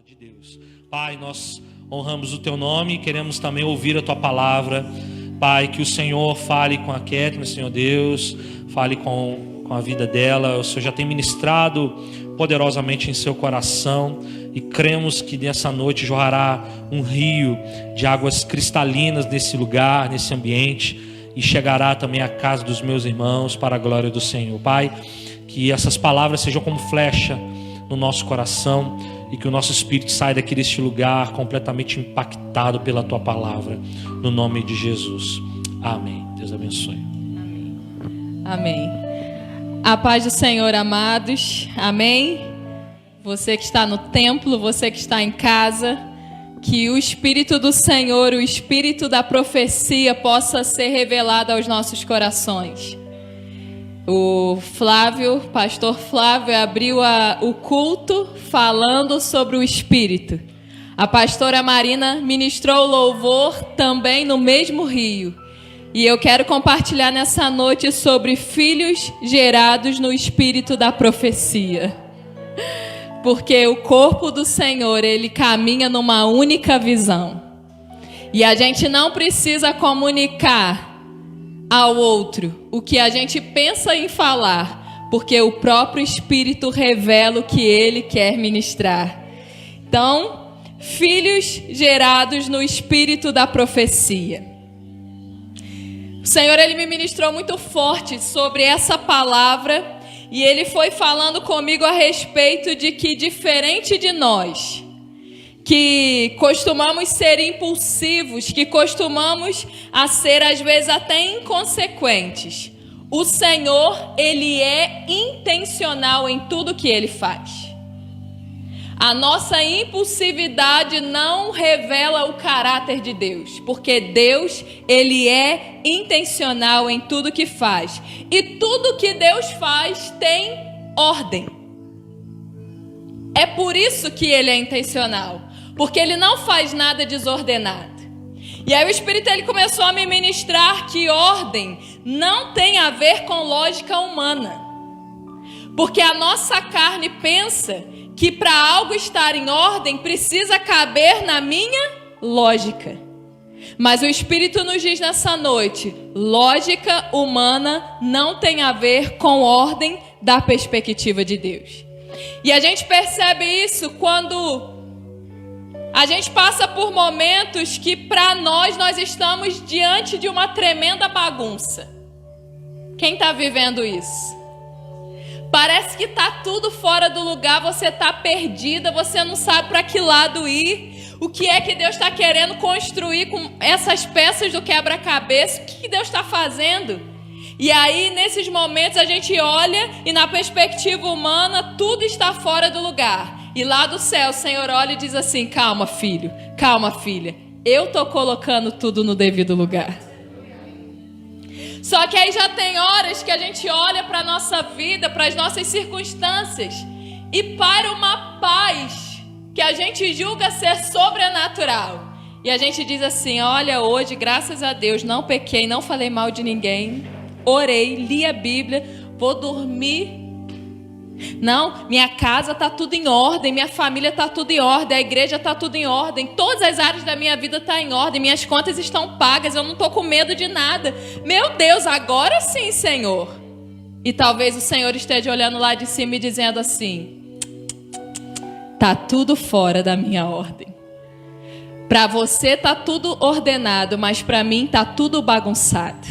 de Deus. Pai, nós honramos o Teu nome e queremos também ouvir a Tua palavra. Pai, que o Senhor fale com a Kétnia, Senhor Deus, fale com a vida dela. O Senhor já tem ministrado poderosamente em seu coração e cremos que nessa noite jorrará um rio de águas cristalinas nesse lugar, nesse ambiente, e chegará também à casa dos meus irmãos para a glória do Senhor. Pai, que essas palavras sejam como flecha no nosso coração e que o nosso espírito saia daqui deste lugar completamente impactado pela Tua palavra, no nome de Jesus. Amém. Deus abençoe. Amém. A paz do Senhor, amados. Amém. Você que está no templo, você que está em casa, que o Espírito do Senhor, o Espírito da profecia possa ser revelado aos nossos corações. O pastor Flávio, abriu o culto falando sobre o Espírito. A pastora Marina ministrou o louvor também no mesmo rio. E eu quero compartilhar nessa noite sobre filhos gerados no Espírito da profecia. Porque o corpo do Senhor, ele caminha numa única visão. E a gente não precisa comunicar ao outro o que a gente pensa em falar, porque o próprio Espírito revela o que ele quer ministrar. Então, filhos gerados no Espírito da profecia. O Senhor, ele me ministrou muito forte sobre essa palavra e ele foi falando comigo a respeito de que, diferente de nós, que costumamos ser impulsivos, que costumamos a ser às vezes até inconsequentes, o Senhor, ele é intencional em tudo que ele faz. A nossa impulsividade não revela o caráter de Deus, porque Deus, ele é intencional em tudo que faz. E tudo que Deus faz tem ordem. É por isso que ele é intencional, porque ele não faz nada desordenado. E aí o Espírito, ele começou a me ministrar que ordem não tem a ver com lógica humana. Porque a nossa carne pensa que para algo estar em ordem precisa caber na minha lógica. Mas o Espírito nos diz nessa noite, lógica humana não tem a ver com ordem da perspectiva de Deus. E a gente percebe isso quando a gente passa por momentos que para nós estamos diante de uma tremenda bagunça. Quem está vivendo isso? Parece que está tudo fora do lugar, você está perdida, você não sabe para que lado ir. O que é que Deus está querendo construir com essas peças do quebra-cabeça? O que Deus está fazendo? E aí, nesses momentos, a gente olha e na perspectiva humana, tudo está fora do lugar. E lá do céu, o Senhor olha e diz assim, calma filho, calma filha, eu estou colocando tudo no devido lugar. Só que aí já tem horas que a gente olha para a nossa vida, para as nossas circunstâncias e para uma paz que a gente julga ser sobrenatural. E a gente diz assim, olha, hoje, graças a Deus, não pequei, não falei mal de ninguém, orei, li a Bíblia, vou dormir. Não, minha casa está tudo em ordem, minha família está tudo em ordem, a igreja está tudo em ordem, todas as áreas da minha vida estão em ordem, minhas contas estão pagas, eu não estou com medo de nada. Meu Deus, agora sim, Senhor. E talvez o Senhor esteja olhando lá de cima e dizendo assim, está tudo fora da minha ordem. Para você está tudo ordenado, mas para mim está tudo bagunçado.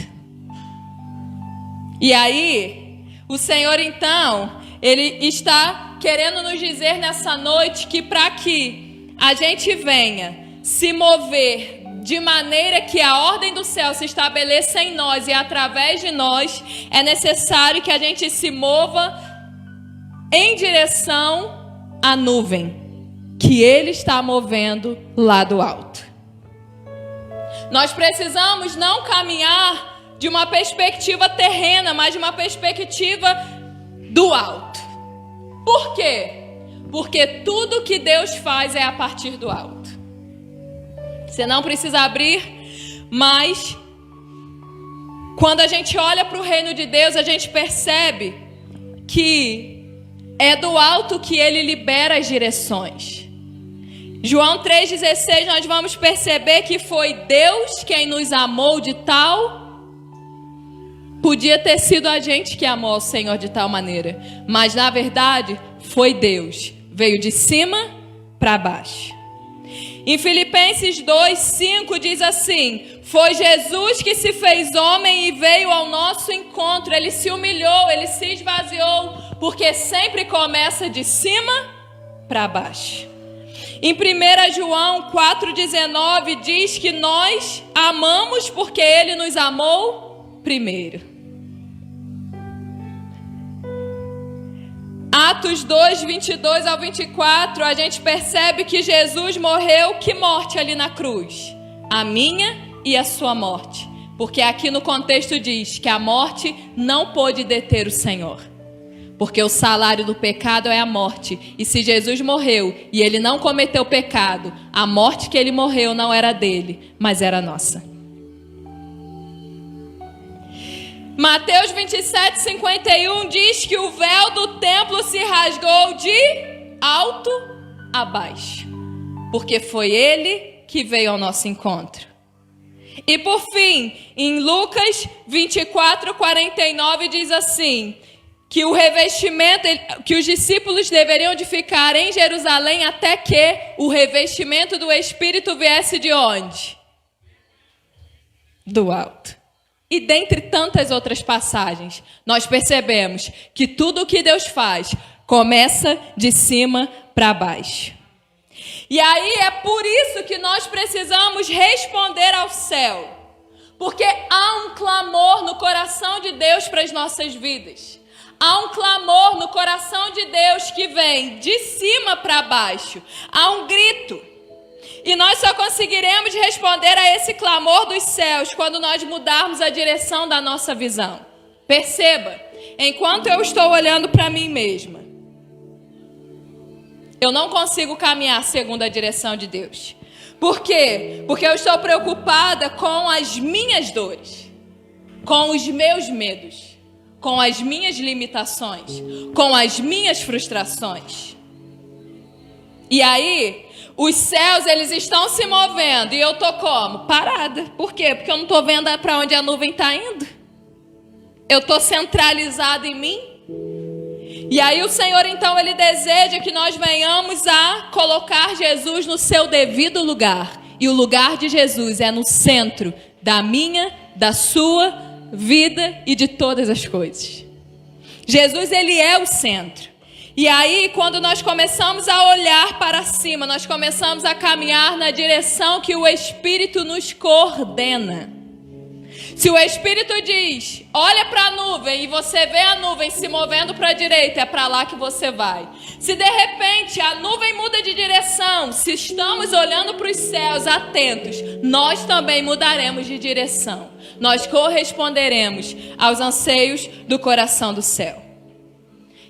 E aí, o Senhor então, ele está querendo nos dizer nessa noite que para que a gente venha se mover de maneira que a ordem do céu se estabeleça em nós e através de nós, é necessário que a gente se mova em direção à nuvem que ele está movendo lá do alto. Nós precisamos não caminhar de uma perspectiva terrena, mas de uma perspectiva do alto. Por quê? Porque tudo que Deus faz é a partir do alto. Você não precisa abrir, mas quando a gente olha para o reino de Deus, a gente percebe que é do alto que ele libera as direções. João 3,16, nós vamos perceber que foi Deus quem nos amou de tal. Podia ter sido a gente que amou ao Senhor de tal maneira, mas na verdade foi Deus. Veio de cima para baixo. Em Filipenses 2:5 diz assim: foi Jesus que se fez homem e veio ao nosso encontro. Ele se humilhou, ele se esvaziou, porque sempre começa de cima para baixo. Em 1 João 4,19 diz que nós amamos porque ele nos amou primeiro. Atos 2, 22 ao 24, a gente percebe que Jesus morreu, que morte ali na cruz? A minha e a sua morte. Porque aqui no contexto diz que a morte não pôde deter o Senhor. Porque o salário do pecado é a morte. E se Jesus morreu e ele não cometeu pecado, a morte que ele morreu não era dele, mas era nossa. Mateus 27:51 diz que o véu do templo se rasgou de alto a baixo, porque foi ele que veio ao nosso encontro. E por fim, em Lucas 24:49 diz assim, que o revestimento, que os discípulos deveriam de ficar em Jerusalém até que o revestimento do Espírito viesse de onde? Do alto. E dentre tantas outras passagens, nós percebemos que tudo o que Deus faz começa de cima para baixo. E aí é por isso que nós precisamos responder ao céu. Porque há um clamor no coração de Deus para as nossas vidas. Há um clamor no coração de Deus que vem de cima para baixo. Há um grito. E nós só conseguiremos responder a esse clamor dos céus quando nós mudarmos a direção da nossa visão. Perceba, enquanto eu estou olhando para mim mesma, eu não consigo caminhar segundo a direção de Deus. Por quê? Porque eu estou preocupada com as minhas dores, com os meus medos, com as minhas limitações, com as minhas frustrações. E aí, os céus, eles estão se movendo e eu tô como? Parada. Por quê? Porque eu não tô vendo para onde a nuvem está indo. Eu tô centralizado em mim. E aí o Senhor, então, ele deseja que nós venhamos a colocar Jesus no seu devido lugar. E o lugar de Jesus é no centro da minha, da sua vida e de todas as coisas. Jesus, ele é o centro. E aí, quando nós começamos a olhar para cima, nós começamos a caminhar na direção que o Espírito nos coordena. Se o Espírito diz, olha para a nuvem, e você vê a nuvem se movendo para a direita, é para lá que você vai. Se de repente a nuvem muda de direção, se estamos olhando para os céus atentos, nós também mudaremos de direção. Nós corresponderemos aos anseios do coração do céu.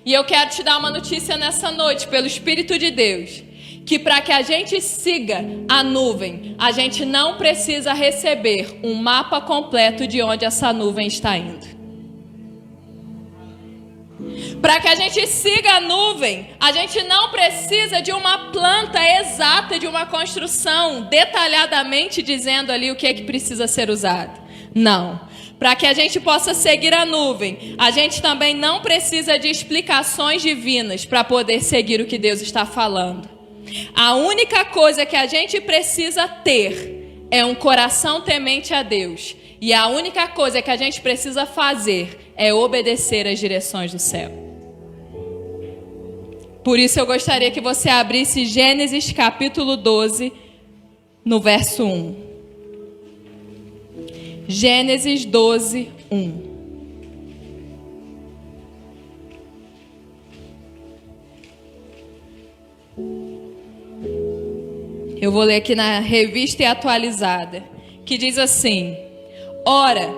E eu quero te dar uma notícia nessa noite, pelo Espírito de Deus, que para que a gente siga a nuvem, a gente não precisa receber um mapa completo de onde essa nuvem está indo. Para que a gente siga a nuvem, a gente não precisa de uma planta exata, de uma construção detalhadamente dizendo ali o que é que precisa ser usado. Não. Para que a gente possa seguir a nuvem, a gente também não precisa de explicações divinas para poder seguir o que Deus está falando. A única coisa que a gente precisa ter é um coração temente a Deus. E a única coisa que a gente precisa fazer é obedecer às direções do céu. Por isso eu gostaria que você abrisse Gênesis capítulo 12, no verso 1. Gênesis 12, 1. Eu vou ler aqui na Revista e Atualizada, que diz assim: Ora,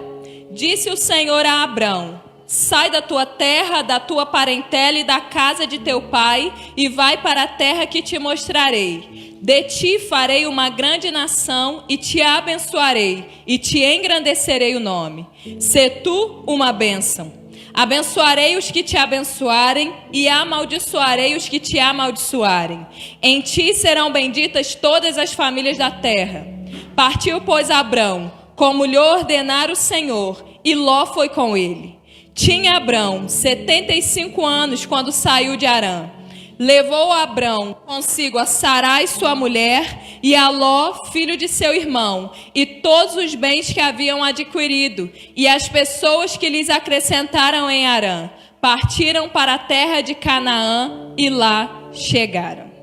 disse o Senhor a Abrão: sai da tua terra, da tua parentela e da casa de teu pai, e vai para a terra que te mostrarei. De ti farei uma grande nação, e te abençoarei, e te engrandecerei o nome. Sê tu uma bênção. Abençoarei os que te abençoarem e amaldiçoarei os que te amaldiçoarem. Em ti serão benditas todas as famílias da terra. Partiu, pois, Abrão, como lhe ordenara o Senhor, e Ló foi com ele. Tinha Abrão 75 anos quando saiu de Harã. Levou Abrão consigo a Sarai, sua mulher, e a Ló, filho de seu irmão, e todos os bens que haviam adquirido, e as pessoas que lhes acrescentaram em Harã. Partiram para a terra de Canaã e lá chegaram.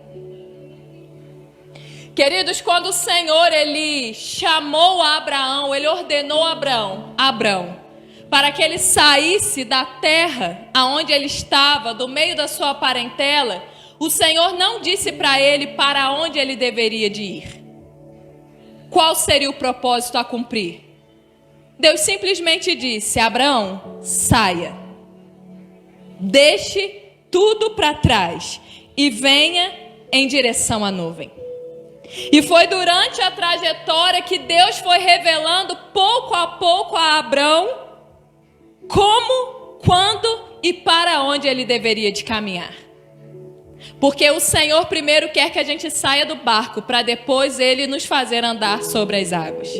Queridos, quando o Senhor, ele chamou Abraão, ele ordenou Abrão, para que ele saísse da terra aonde ele estava, do meio da sua parentela, o Senhor não disse para ele para onde ele deveria de ir. Qual seria o propósito a cumprir? Deus simplesmente disse: Abraão, saia. Deixe tudo para trás e venha em direção à nuvem. E foi durante a trajetória que Deus foi revelando pouco a pouco a Abrão como, quando e para onde ele deveria de caminhar. Porque o Senhor primeiro quer que a gente saia do barco, para depois ele nos fazer andar sobre as águas.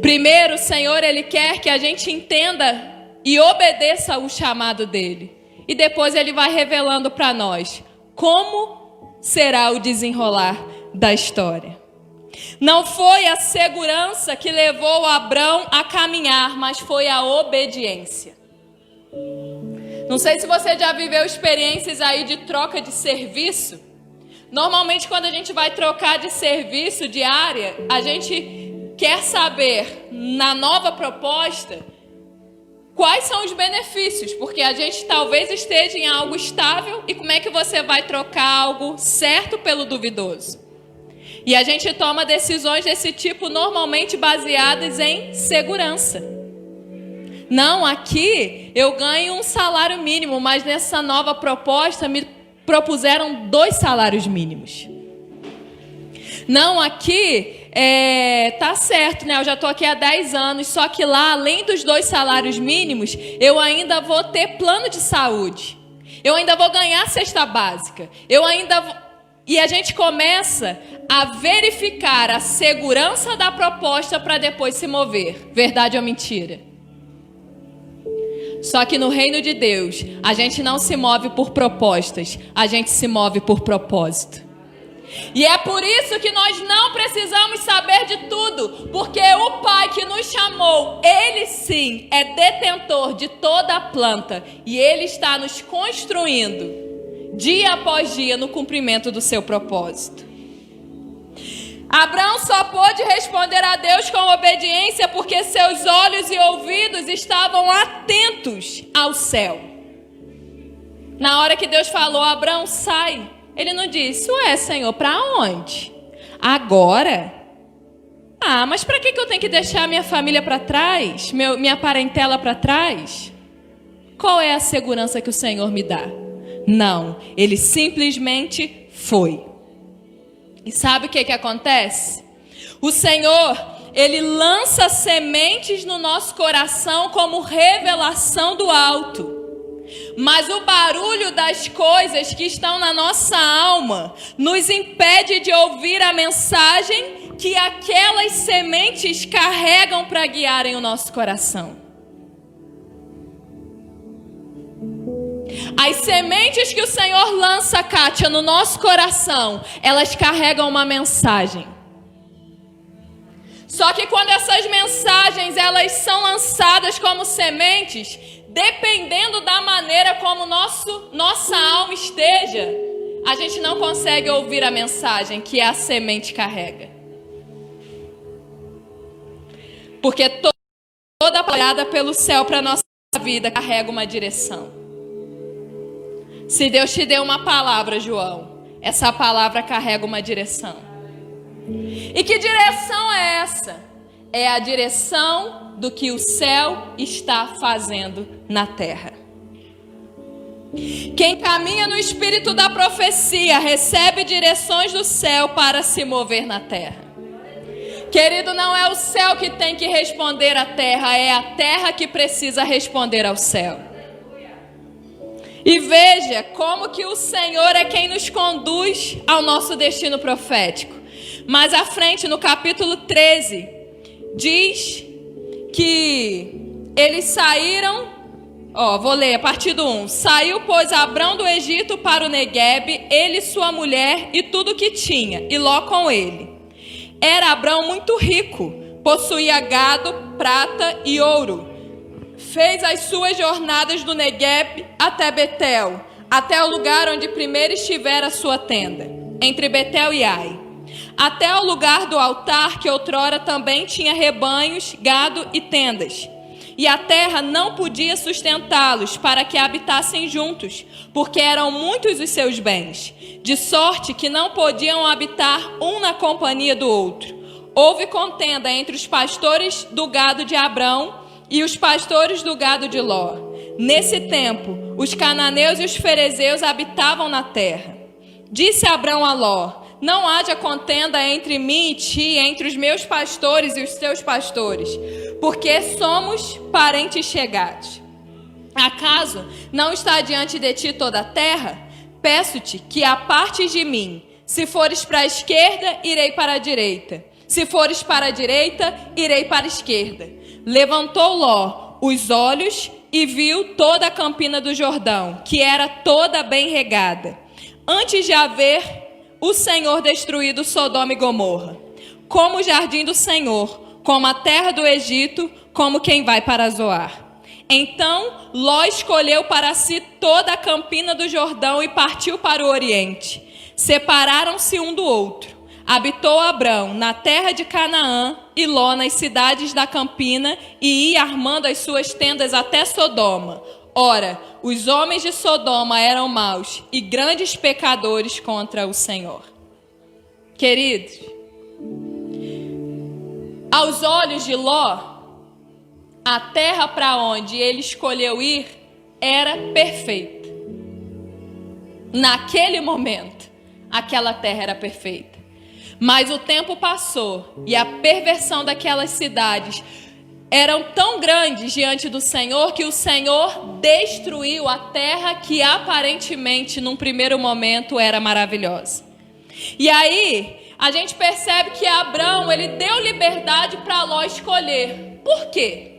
Primeiro, o Senhor, ele quer que a gente entenda e obedeça o chamado dele. E depois ele vai revelando para nós como será o desenrolar da história. Não foi a segurança que levou Abrão a caminhar, mas foi a obediência. Não sei se você já viveu experiências aí de troca de serviço. Normalmente, quando a gente vai trocar de serviço, de área, a gente quer saber, na nova proposta, quais são os benefícios, porque a gente talvez esteja em algo estável e como é que você vai trocar algo certo pelo duvidoso? E a gente toma decisões desse tipo normalmente baseadas em segurança. Não, aqui eu ganho um salário mínimo, mas nessa nova proposta me propuseram 2 salários mínimos. Não, aqui tá certo, né? Eu já estou aqui há 10 anos, só que lá, além dos 2 salários mínimos, eu ainda vou ter plano de saúde. Eu ainda vou ganhar cesta básica. E a gente começa a verificar a segurança da proposta para depois se mover. Verdade ou mentira? Só que no reino de Deus, a gente não se move por propostas, a gente se move por propósito. E é por isso que nós não precisamos saber de tudo, porque o Pai que nos chamou, Ele sim é detentor de toda a planta, e Ele está nos construindo dia após dia no cumprimento do seu propósito. Abraão só pôde responder a Deus com obediência porque seus olhos e ouvidos estavam atentos ao céu. Na hora que Deus falou: Abraão, sai, ele não disse: ué, Senhor, para onde? Agora? Ah, mas para que eu tenho que deixar minha família para trás? Minha parentela para trás? Qual é a segurança que o Senhor me dá? Não, ele simplesmente foi. E sabe o que acontece? O Senhor, Ele lança sementes no nosso coração como revelação do alto. Mas o barulho das coisas que estão na nossa alma nos impede de ouvir a mensagem que aquelas sementes carregam para guiarem o nosso coração. As sementes que o Senhor lança, Kátia, no nosso coração, elas carregam uma mensagem. Só que quando essas mensagens elas são lançadas como sementes, dependendo da maneira como nossa alma esteja, a gente não consegue ouvir a mensagem que a semente carrega. Porque toda palavra pelo céu para a nossa vida carrega uma direção. Se Deus te deu uma palavra, João, essa palavra carrega uma direção. E que direção é essa? É a direção do que o céu está fazendo na terra. Quem caminha no espírito da profecia recebe direções do céu para se mover na terra. Querido, não é o céu que tem que responder à terra, é a terra que precisa responder ao céu. E veja como que o Senhor é quem nos conduz ao nosso destino profético. Mais à frente, no capítulo 13, diz que eles saíram, vou ler a partir do 1. Saiu, pois, Abrão do Egito para o Neguebe, ele, sua mulher e tudo o que tinha, e Ló com ele. Era Abrão muito rico, possuía gado, prata e ouro. Fez as suas jornadas do Neguebe até Betel, até o lugar onde primeiro estivera a sua tenda, entre Betel e Ai, até o lugar do altar que outrora também tinha rebanhos, gado e tendas. E a terra não podia sustentá-los para que habitassem juntos, porque eram muitos os seus bens, de sorte que não podiam habitar um na companhia do outro. Houve contenda entre os pastores do gado de Abrão e os pastores do gado de Ló. Nesse tempo, os cananeus e os ferezeus habitavam na terra. Disse Abrão a Ló: não haja contenda entre mim e ti, entre os meus pastores e os teus pastores, porque somos parentes chegados. Acaso não está diante de ti toda a terra? Peço-te que apartes de mim. Se fores para a esquerda, irei para a direita. Se fores para a direita, irei para a esquerda. Levantou Ló os olhos e viu toda a campina do Jordão, que era toda bem regada, antes de haver o Senhor destruído Sodoma e Gomorra, como o jardim do Senhor, como a terra do Egito, como quem vai para Zoar. Então Ló escolheu para si toda a campina do Jordão e partiu para o oriente. Separaram-se um do outro. Habitou Abrão na terra de Canaã e Ló nas cidades da campina, e ia armando as suas tendas até Sodoma. Ora, os homens de Sodoma eram maus e grandes pecadores contra o Senhor. Queridos, aos olhos de Ló, a terra para onde ele escolheu ir era perfeita. Naquele momento, aquela terra era perfeita. Mas o tempo passou e a perversão daquelas cidades eram tão grandes diante do Senhor que o Senhor destruiu a terra que aparentemente, num primeiro momento, era maravilhosa. E aí, a gente percebe que Abrão, ele deu liberdade para Ló escolher. Por quê?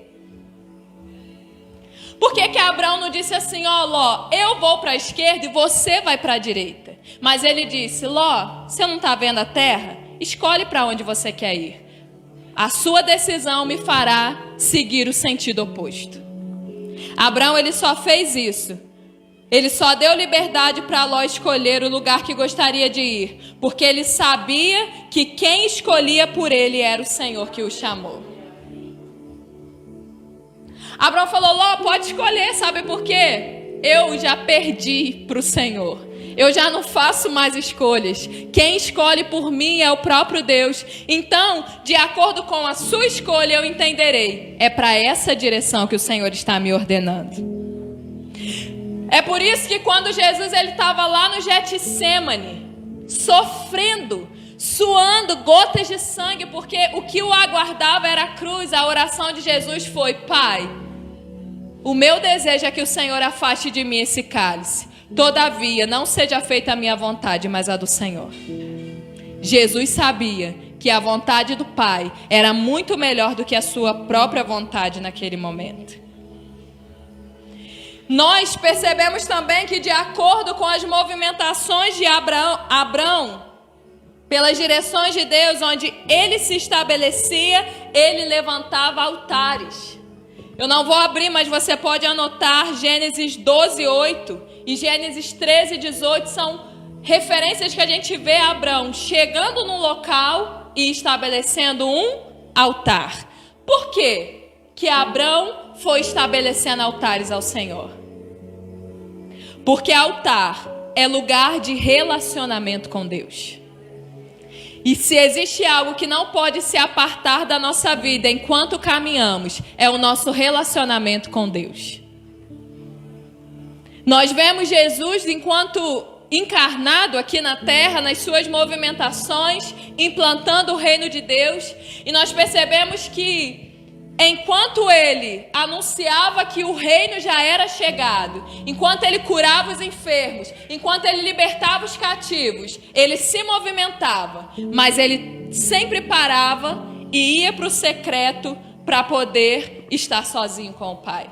Por que Abrão não disse assim: Ló, eu vou para a esquerda e você vai para a direita? Mas ele disse: Ló, você não está vendo a terra? Escolhe para onde você quer ir. A sua decisão me fará seguir o sentido oposto. Abrão, ele só fez isso. Ele só deu liberdade para Ló escolher o lugar que gostaria de ir, porque ele sabia que quem escolhia por ele era o Senhor que o chamou. Abrão falou: Ló, pode escolher, sabe por quê? Eu já perdi para o Senhor. Eu já não faço mais escolhas. Quem escolhe por mim é o próprio Deus. Então, de acordo com a sua escolha, eu entenderei. É para essa direção que o Senhor está me ordenando. É por isso que quando Jesus estava lá no Getsêmani, sofrendo, suando gotas de sangue, porque o que o aguardava era a cruz, a oração de Jesus foi: Pai, o meu desejo é que o Senhor afaste de mim esse cálice. Todavia, não seja feita a minha vontade, mas a do Senhor. Jesus sabia que a vontade do Pai era muito melhor do que a sua própria vontade naquele momento. Nós percebemos também que, de acordo com as movimentações de Abrão, pelas direções de Deus, onde ele se estabelecia, ele levantava altares. Eu não vou abrir, mas você pode anotar Gênesis 12:8 e Gênesis 13:18, são referências que a gente vê Abrão chegando num local e estabelecendo um altar. Por quê que Abrão foi estabelecendo altares ao Senhor? Porque altar é lugar de relacionamento com Deus. E se existe algo que não pode se apartar da nossa vida enquanto caminhamos, é o nosso relacionamento com Deus. Nós vemos Jesus enquanto encarnado aqui na terra, nas suas movimentações, implantando o reino de Deus, e nós percebemos que enquanto ele anunciava que o reino já era chegado, enquanto ele curava os enfermos, enquanto ele libertava os cativos, ele se movimentava, mas ele sempre parava e ia para o secreto para poder estar sozinho com o Pai.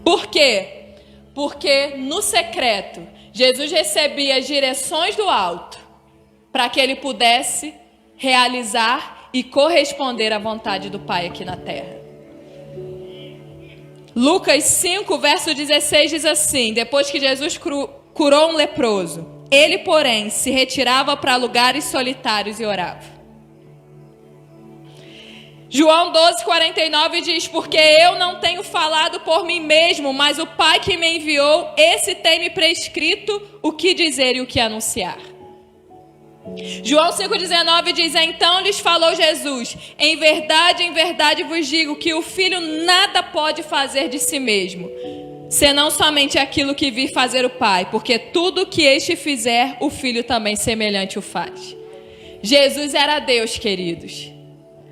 Por quê? Porque no secreto, Jesus recebia as direções do alto para que ele pudesse realizar e corresponder à vontade do Pai aqui na terra. Lucas 5, verso 16 diz assim: depois que Jesus curou um leproso, ele, porém, se retirava para lugares solitários e orava. João 12, 49 diz: porque eu não tenho falado por mim mesmo, mas o Pai que me enviou, esse tem me prescrito o que dizer e o que anunciar. João 5,19 diz: então lhes falou Jesus: em verdade vos digo que o Filho nada pode fazer de si mesmo, senão somente aquilo que vir fazer o Pai, porque tudo que este fizer, o Filho também semelhante o faz. Jesus era Deus, queridos,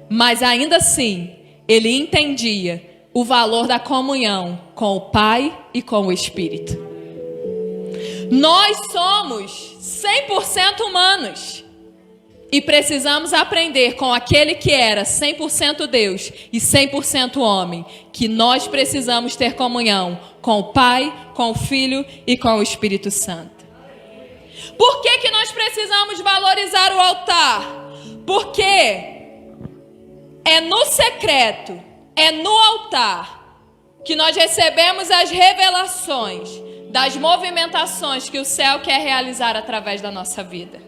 mas ainda assim, ele entendia o valor da comunhão com o Pai e com o Espírito. Nós somos 100% humanos e precisamos aprender com aquele que era 100% Deus e 100% homem, que nós precisamos ter comunhão com o Pai, com o Filho e com o Espírito Santo. Por que nós precisamos valorizar o altar? Porque é no secreto, é no altar que nós recebemos as revelações das movimentações que o céu quer realizar através da nossa vida.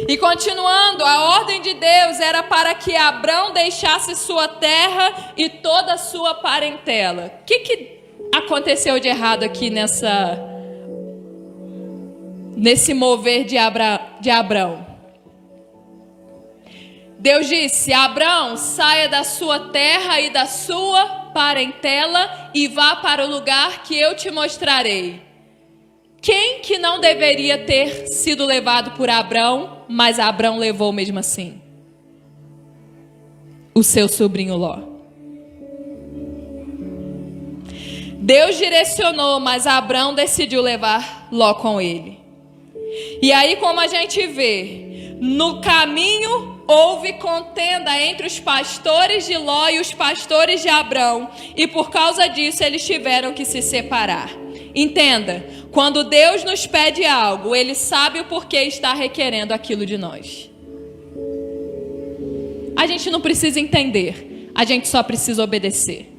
E continuando, a ordem de Deus era para que Abrão deixasse sua terra e toda a sua parentela. O que aconteceu de errado aqui nesse mover de Abrão? Deus disse: Abrão, saia da sua terra e da sua parentela e vá para o lugar que eu te mostrarei. Quem que não deveria ter sido levado por Abrão, mas Abrão levou mesmo assim? O seu sobrinho Ló. Deus direcionou, mas Abrão decidiu levar Ló com ele. E aí, como a gente vê, no caminho houve contenda entre os pastores de Ló e os pastores de Abrão, e por causa disso eles tiveram que se separar. Entenda, quando Deus nos pede algo, Ele sabe o porquê está requerendo aquilo de nós. A gente não precisa entender, a gente só precisa obedecer.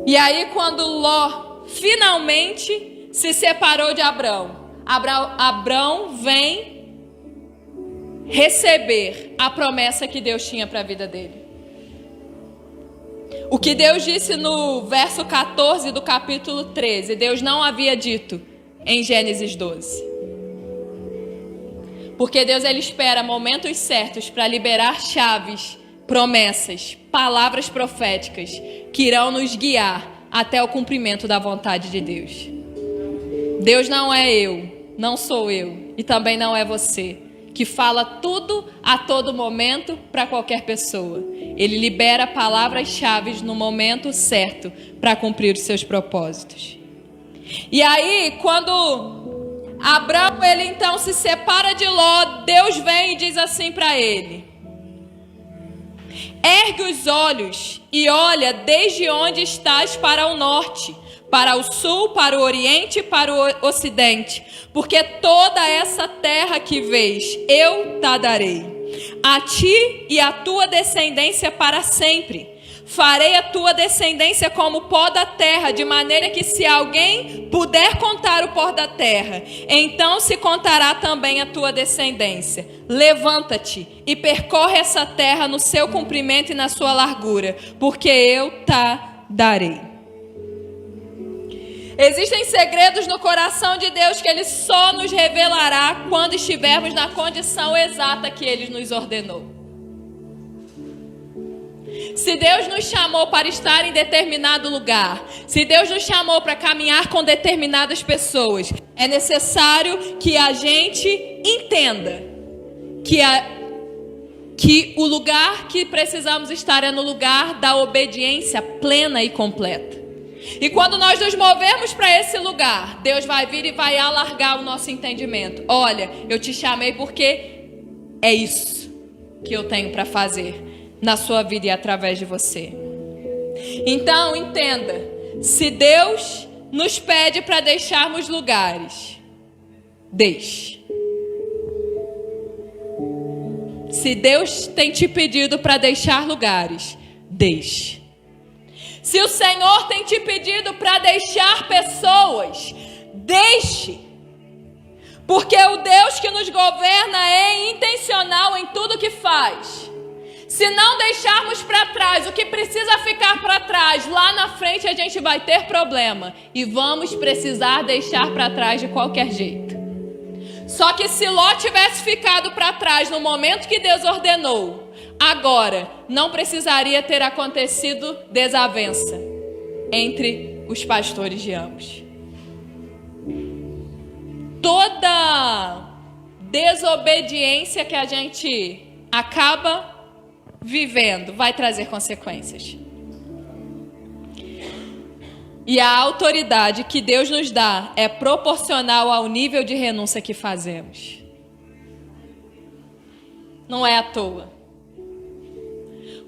E aí, quando Ló finalmente se separou de Abrão, Abrão vem receber a promessa que Deus tinha para a vida dele. O que Deus disse no verso 14 do capítulo 13, Deus não havia dito em Gênesis 12. Porque Deus, ele espera momentos certos para liberar chaves, promessas, palavras proféticas que irão nos guiar até o cumprimento da vontade de Deus. Deus não é eu, não sou eu e também não é você, que fala tudo a todo momento para qualquer pessoa. Ele libera palavras-chave no momento certo para cumprir os seus propósitos. E aí, quando Abrão, ele então se separa de Ló, Deus vem e diz assim para ele: ergue os olhos e olha desde onde estás para o norte, para o sul, para o oriente e para o ocidente, porque toda essa terra que vês, eu te darei, a ti e a tua descendência para sempre. Farei a tua descendência como o pó da terra, de maneira que se alguém puder contar o pó da terra, então se contará também a tua descendência. Levanta-te e percorre essa terra no seu comprimento e na sua largura, porque eu te darei. Existem segredos no coração de Deus que Ele só nos revelará quando estivermos na condição exata que Ele nos ordenou. Se Deus nos chamou para estar em determinado lugar, se Deus nos chamou para caminhar com determinadas pessoas, é necessário que a gente entenda que o lugar que precisamos estar é no lugar da obediência plena e completa. E quando nós nos movermos para esse lugar, Deus vai vir e vai alargar o nosso entendimento. Olha, eu te chamei porque é isso que eu tenho para fazer na sua vida e através de você. Então, entenda, se Deus nos pede para deixarmos lugares, deixe. Se Deus tem te pedido para deixar lugares, deixe. Se o Senhor tem te pedido para deixar pessoas, deixe. Porque o Deus que nos governa é intencional em tudo que faz. Se não deixarmos para trás o que precisa ficar para trás, lá na frente a gente vai ter problema. E vamos precisar deixar para trás de qualquer jeito. Só que se Ló tivesse ficado para trás no momento que Deus ordenou, agora não precisaria ter acontecido desavença entre os pastores de ambos. Toda desobediência que a gente acaba vivendo vai trazer consequências. E a autoridade que Deus nos dá é proporcional ao nível de renúncia que fazemos. Não é à toa.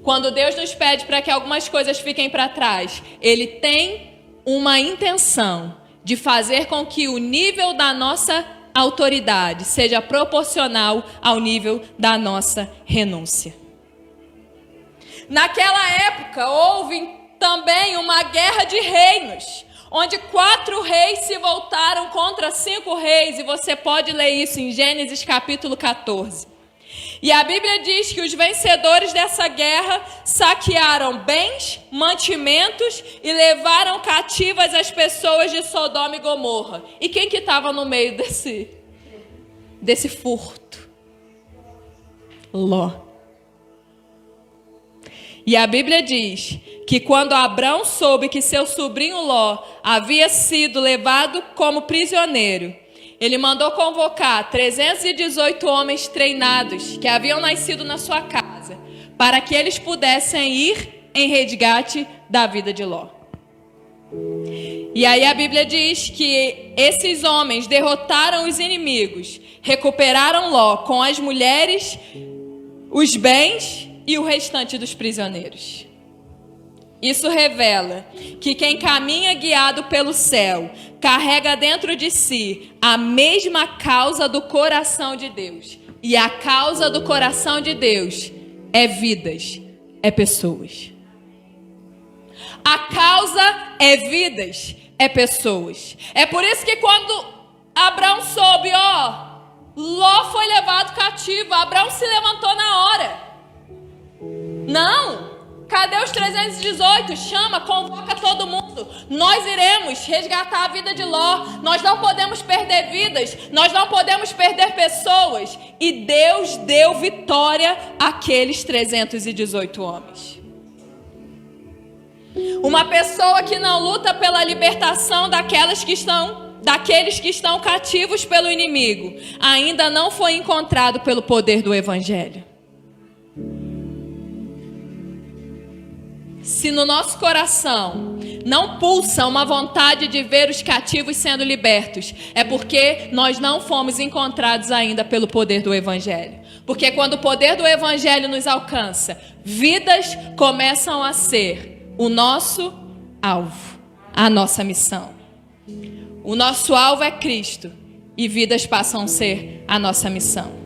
Quando Deus nos pede para que algumas coisas fiquem para trás, Ele tem uma intenção de fazer com que o nível da nossa autoridade seja proporcional ao nível da nossa renúncia. Naquela época, houve também uma guerra de reinos, onde 4 reis se voltaram contra 5 reis, e você pode ler isso em Gênesis capítulo 14. E a Bíblia diz que os vencedores dessa guerra saquearam bens, mantimentos e levaram cativas as pessoas de Sodoma e Gomorra. E quem que estava no meio desse furto? Ló. E a Bíblia diz que quando Abrão soube que seu sobrinho Ló havia sido levado como prisioneiro, ele mandou convocar 318 homens treinados que haviam nascido na sua casa, para que eles pudessem ir em resgate da vida de Ló. E aí a Bíblia diz que esses homens derrotaram os inimigos, recuperaram Ló com as mulheres, os bens e o restante dos prisioneiros. Isso revela que quem caminha guiado pelo céu carrega dentro de si a mesma causa do coração de Deus. E a causa do coração de Deus é vidas, é pessoas. A causa é vidas, é pessoas. É por isso que quando Abrão soube, Ló foi levado cativo, Abrão se levantou na hora. Não! Cadê os 318? Chama, convoca todo mundo. Nós iremos resgatar a vida de Ló. Nós não podemos perder vidas. Nós não podemos perder pessoas. E Deus deu vitória àqueles 318 homens. Uma pessoa que não luta pela libertação daqueles que estão cativos pelo inimigo ainda não foi encontrado pelo poder do Evangelho. Se no nosso coração não pulsa uma vontade de ver os cativos sendo libertos, é porque nós não fomos encontrados ainda pelo poder do Evangelho. Porque quando o poder do Evangelho nos alcança, vidas começam a ser o nosso alvo, a nossa missão. O nosso alvo é Cristo e vidas passam a ser a nossa missão.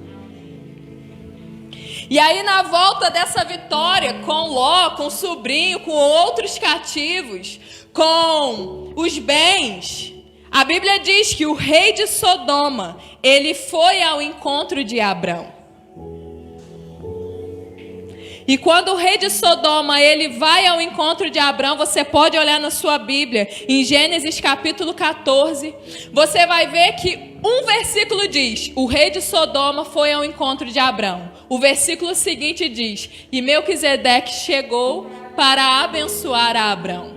E aí na volta dessa vitória com Ló, com o sobrinho, com outros cativos, com os bens, a Bíblia diz que o rei de Sodoma, ele foi ao encontro de Abrão. E quando o rei de Sodoma, ele vai ao encontro de Abrão, você pode olhar na sua Bíblia, em Gênesis capítulo 14, você vai ver que um versículo diz, o rei de Sodoma foi ao encontro de Abrão. O versículo seguinte diz, e Melquisedeque chegou para abençoar a Abrão.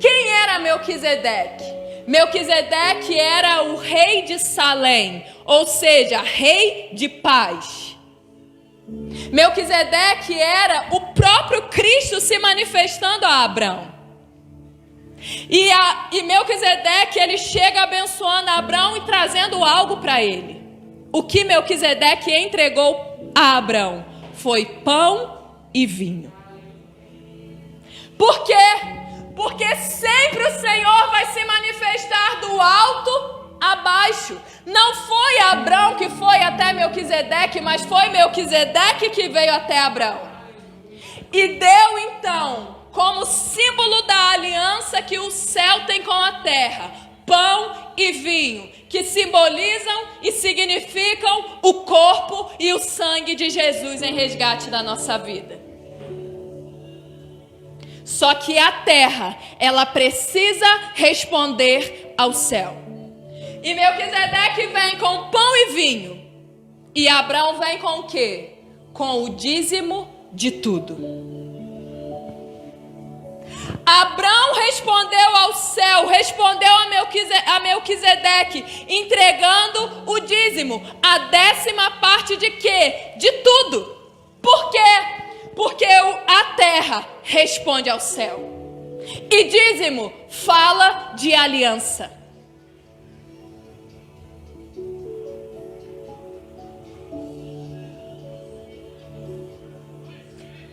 Quem era Melquisedeque? Melquisedeque era o rei de Salém, ou seja, rei de paz. Melquisedeque era o próprio Cristo se manifestando a Abrão. E Melquisedeque, ele chega abençoando Abrão e trazendo algo para ele. O que Melquisedeque entregou a Abrão foi pão e vinho. Por quê? Porque sempre o Senhor vai se manifestar do alto a baixo. Não foi Abrão que foi até Melquisedeque, mas foi Melquisedeque que veio até Abrão. E deu então, como símbolo da aliança que o céu tem com a terra, pão e vinho, que simbolizam e significam o corpo e o sangue de Jesus em resgate da nossa vida. Só que a terra, ela precisa responder ao céu. E Melquisedeque vem com pão e vinho. E Abrão vem com o quê? Com o dízimo de tudo. Abrão respondeu ao céu, respondeu a Melquisedeque, entregando o dízimo, a 10ª parte de quê? De tudo. Por quê? Porque a terra responde ao céu. E dízimo fala de aliança.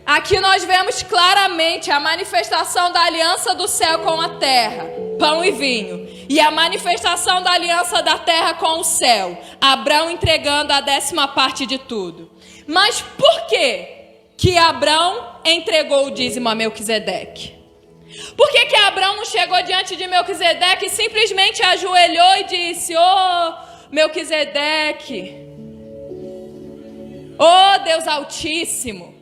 Aqui nós vemos claramente a manifestação da aliança do céu com a terra, pão e vinho. E a manifestação da aliança da terra com o céu, Abrão entregando a 10ª parte de tudo. Mas por quê que Abrão entregou o dízimo a Melquisedeque? Por que Abrão não chegou diante de Melquisedeque e simplesmente ajoelhou e disse: "Ô Melquisedeque, ô Deus Altíssimo,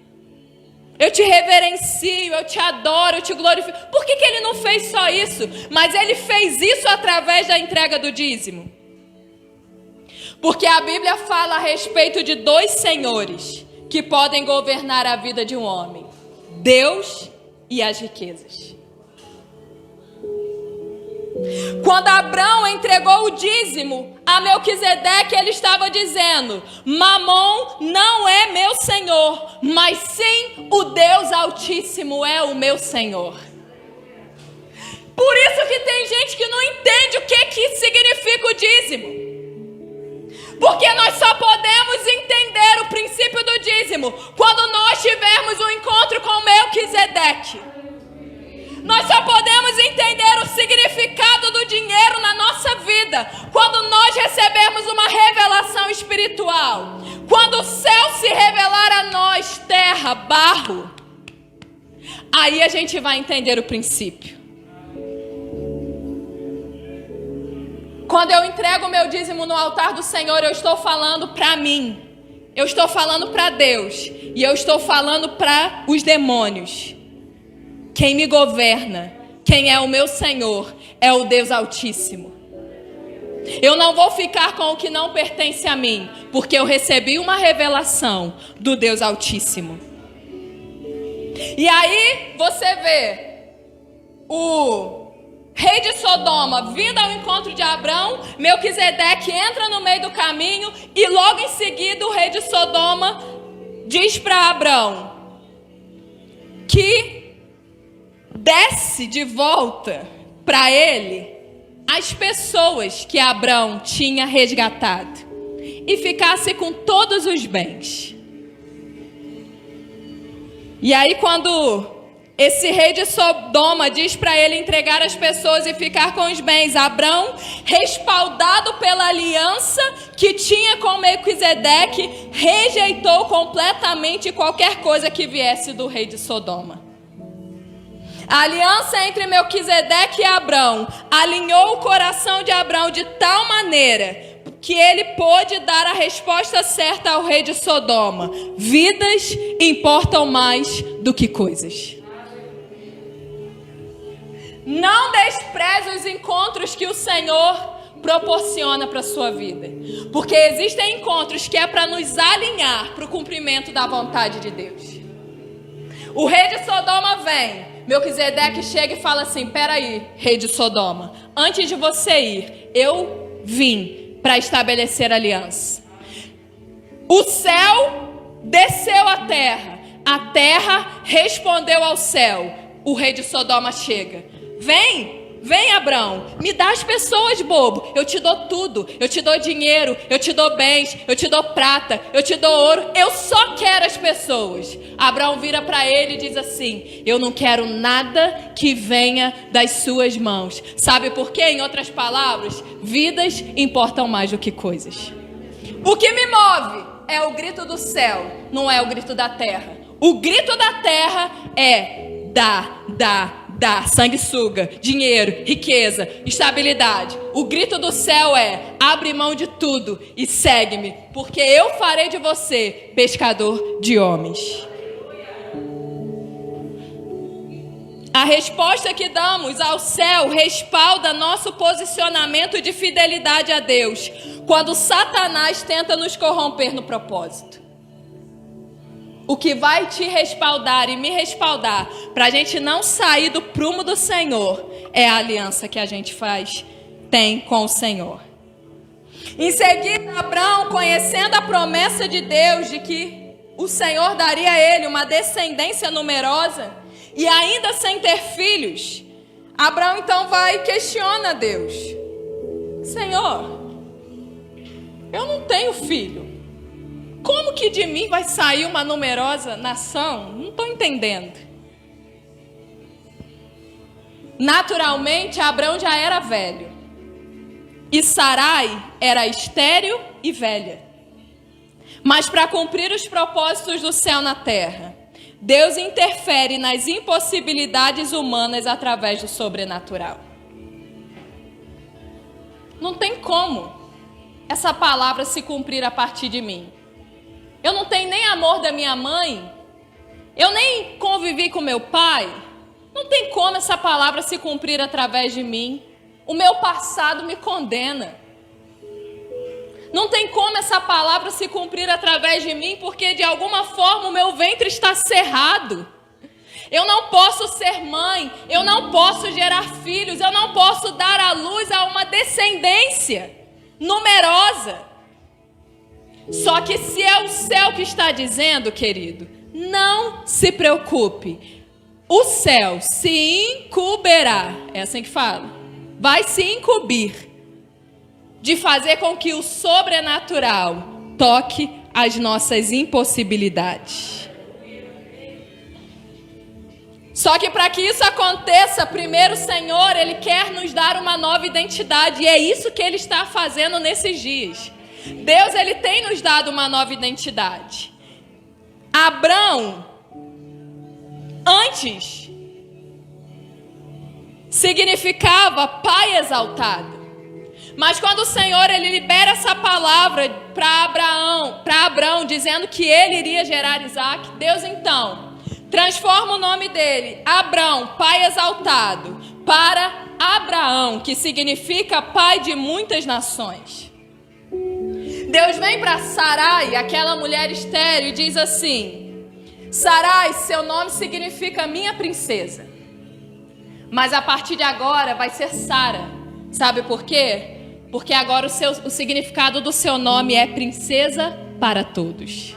eu te reverencio, eu te adoro, eu te glorifico"? Por que ele não fez só isso? Mas ele fez isso através da entrega do dízimo. Porque a Bíblia fala a respeito de 2 senhores que podem governar a vida de um homem: Deus e as riquezas. Quando Abrão entregou o dízimo a Melquisedeque, ele estava dizendo: Mamon não é meu senhor, mas sim o Deus Altíssimo é o meu senhor. Por isso que tem gente que não entende o que significa o dízimo. Porque nós só podemos entender o princípio do dízimo quando nós tivermos um encontro com Melquisedeque. Nós só podemos entender o significado do dinheiro na nossa vida quando nós recebermos uma revelação espiritual. Quando o céu se revelar a nós, terra, barro, aí a gente vai entender o princípio. Quando eu entrego o meu dízimo no altar do Senhor, eu estou falando para mim, eu estou falando para Deus e eu estou falando para os demônios. Quem me governa, quem é o meu Senhor, é o Deus Altíssimo. Eu não vou ficar com o que não pertence a mim, porque eu recebi uma revelação do Deus Altíssimo. E aí você vê o rei de Sodoma vindo ao encontro de Abrão. Melquisedeque entra no meio do caminho e logo em seguida o rei de Sodoma diz para Abrão que desce de volta para ele as pessoas que Abrão tinha resgatado e ficasse com todos os bens. E aí quando esse rei de Sodoma diz para ele entregar as pessoas e ficar com os bens, Abrão, respaldado pela aliança que tinha com Melquisedeque, rejeitou completamente qualquer coisa que viesse do rei de Sodoma. A aliança entre Melquisedeque e Abrão alinhou o coração de Abrão de tal maneira que ele pôde dar a resposta certa ao rei de Sodoma: vidas importam mais do que coisas. Não despreze os encontros que o Senhor proporciona para a sua vida, porque existem encontros que é para nos alinhar para o cumprimento da vontade de Deus. O rei de Sodoma vem, Melquisedeque chega e fala assim: peraí, rei de Sodoma, antes de você ir, eu vim para estabelecer aliança. O céu desceu à terra, a terra respondeu ao céu. O rei de Sodoma chega: vem Abrão, me dá as pessoas, bobo, eu te dou tudo, eu te dou dinheiro, eu te dou bens, eu te dou prata, eu te dou ouro, eu só quero as pessoas. Abrão vira para ele e diz assim: eu não quero nada que venha das suas mãos. Sabe por quê? Em outras palavras, vidas importam mais do que coisas. O que me move é o grito do céu, não é o grito da terra. O grito da terra é dá, sanguessuga, dinheiro, riqueza, estabilidade. O grito do céu é: abre mão de tudo e segue-me, porque eu farei de você pescador de homens. A resposta que damos ao céu respalda nosso posicionamento de fidelidade a Deus, quando Satanás tenta nos corromper no propósito. O que vai te respaldar e me respaldar para a gente não sair do prumo do Senhor é a aliança que a gente tem com o Senhor. Em seguida, Abrão, conhecendo a promessa de Deus de que o Senhor daria a ele uma descendência numerosa e ainda sem ter filhos, Abrão então vai e questiona Deus: Senhor, eu não tenho filho. Como que de mim vai sair uma numerosa nação? Não estou entendendo. Naturalmente, Abrão já era velho. E Sarai era estéril e velha. Mas para cumprir os propósitos do céu na terra, Deus interfere nas impossibilidades humanas através do sobrenatural. Não tem como essa palavra se cumprir a partir de mim. Eu não tenho nem amor da minha mãe, eu nem convivi com meu pai. Não tem como essa palavra se cumprir através de mim. O meu passado me condena. Não tem como essa palavra se cumprir através de mim, porque de alguma forma o meu ventre está cerrado. Eu não posso ser mãe, eu não posso gerar filhos, eu não posso dar à luz a uma descendência numerosa. Só que se é o céu que está dizendo, querido, não se preocupe. O céu se incumberá, é assim que fala, vai se incumbir de fazer com que o sobrenatural toque as nossas impossibilidades. Só que para que isso aconteça, primeiro o Senhor, Ele quer nos dar uma nova identidade, e é isso que Ele está fazendo nesses dias. Deus, Ele tem nos dado uma nova identidade. Abrão, antes, significava pai exaltado. Mas quando o Senhor, Ele libera essa palavra para Abrão, dizendo que ele iria gerar Isaac, Deus então transforma o nome dele, Abrão, pai exaltado, para Abraão, que significa pai de muitas nações. Deus vem para Sarai, aquela mulher estéril, e diz assim: Sarai, seu nome significa minha princesa, mas a partir de agora vai ser Sara. Sabe por quê? Porque agora o significado do seu nome é princesa para todos.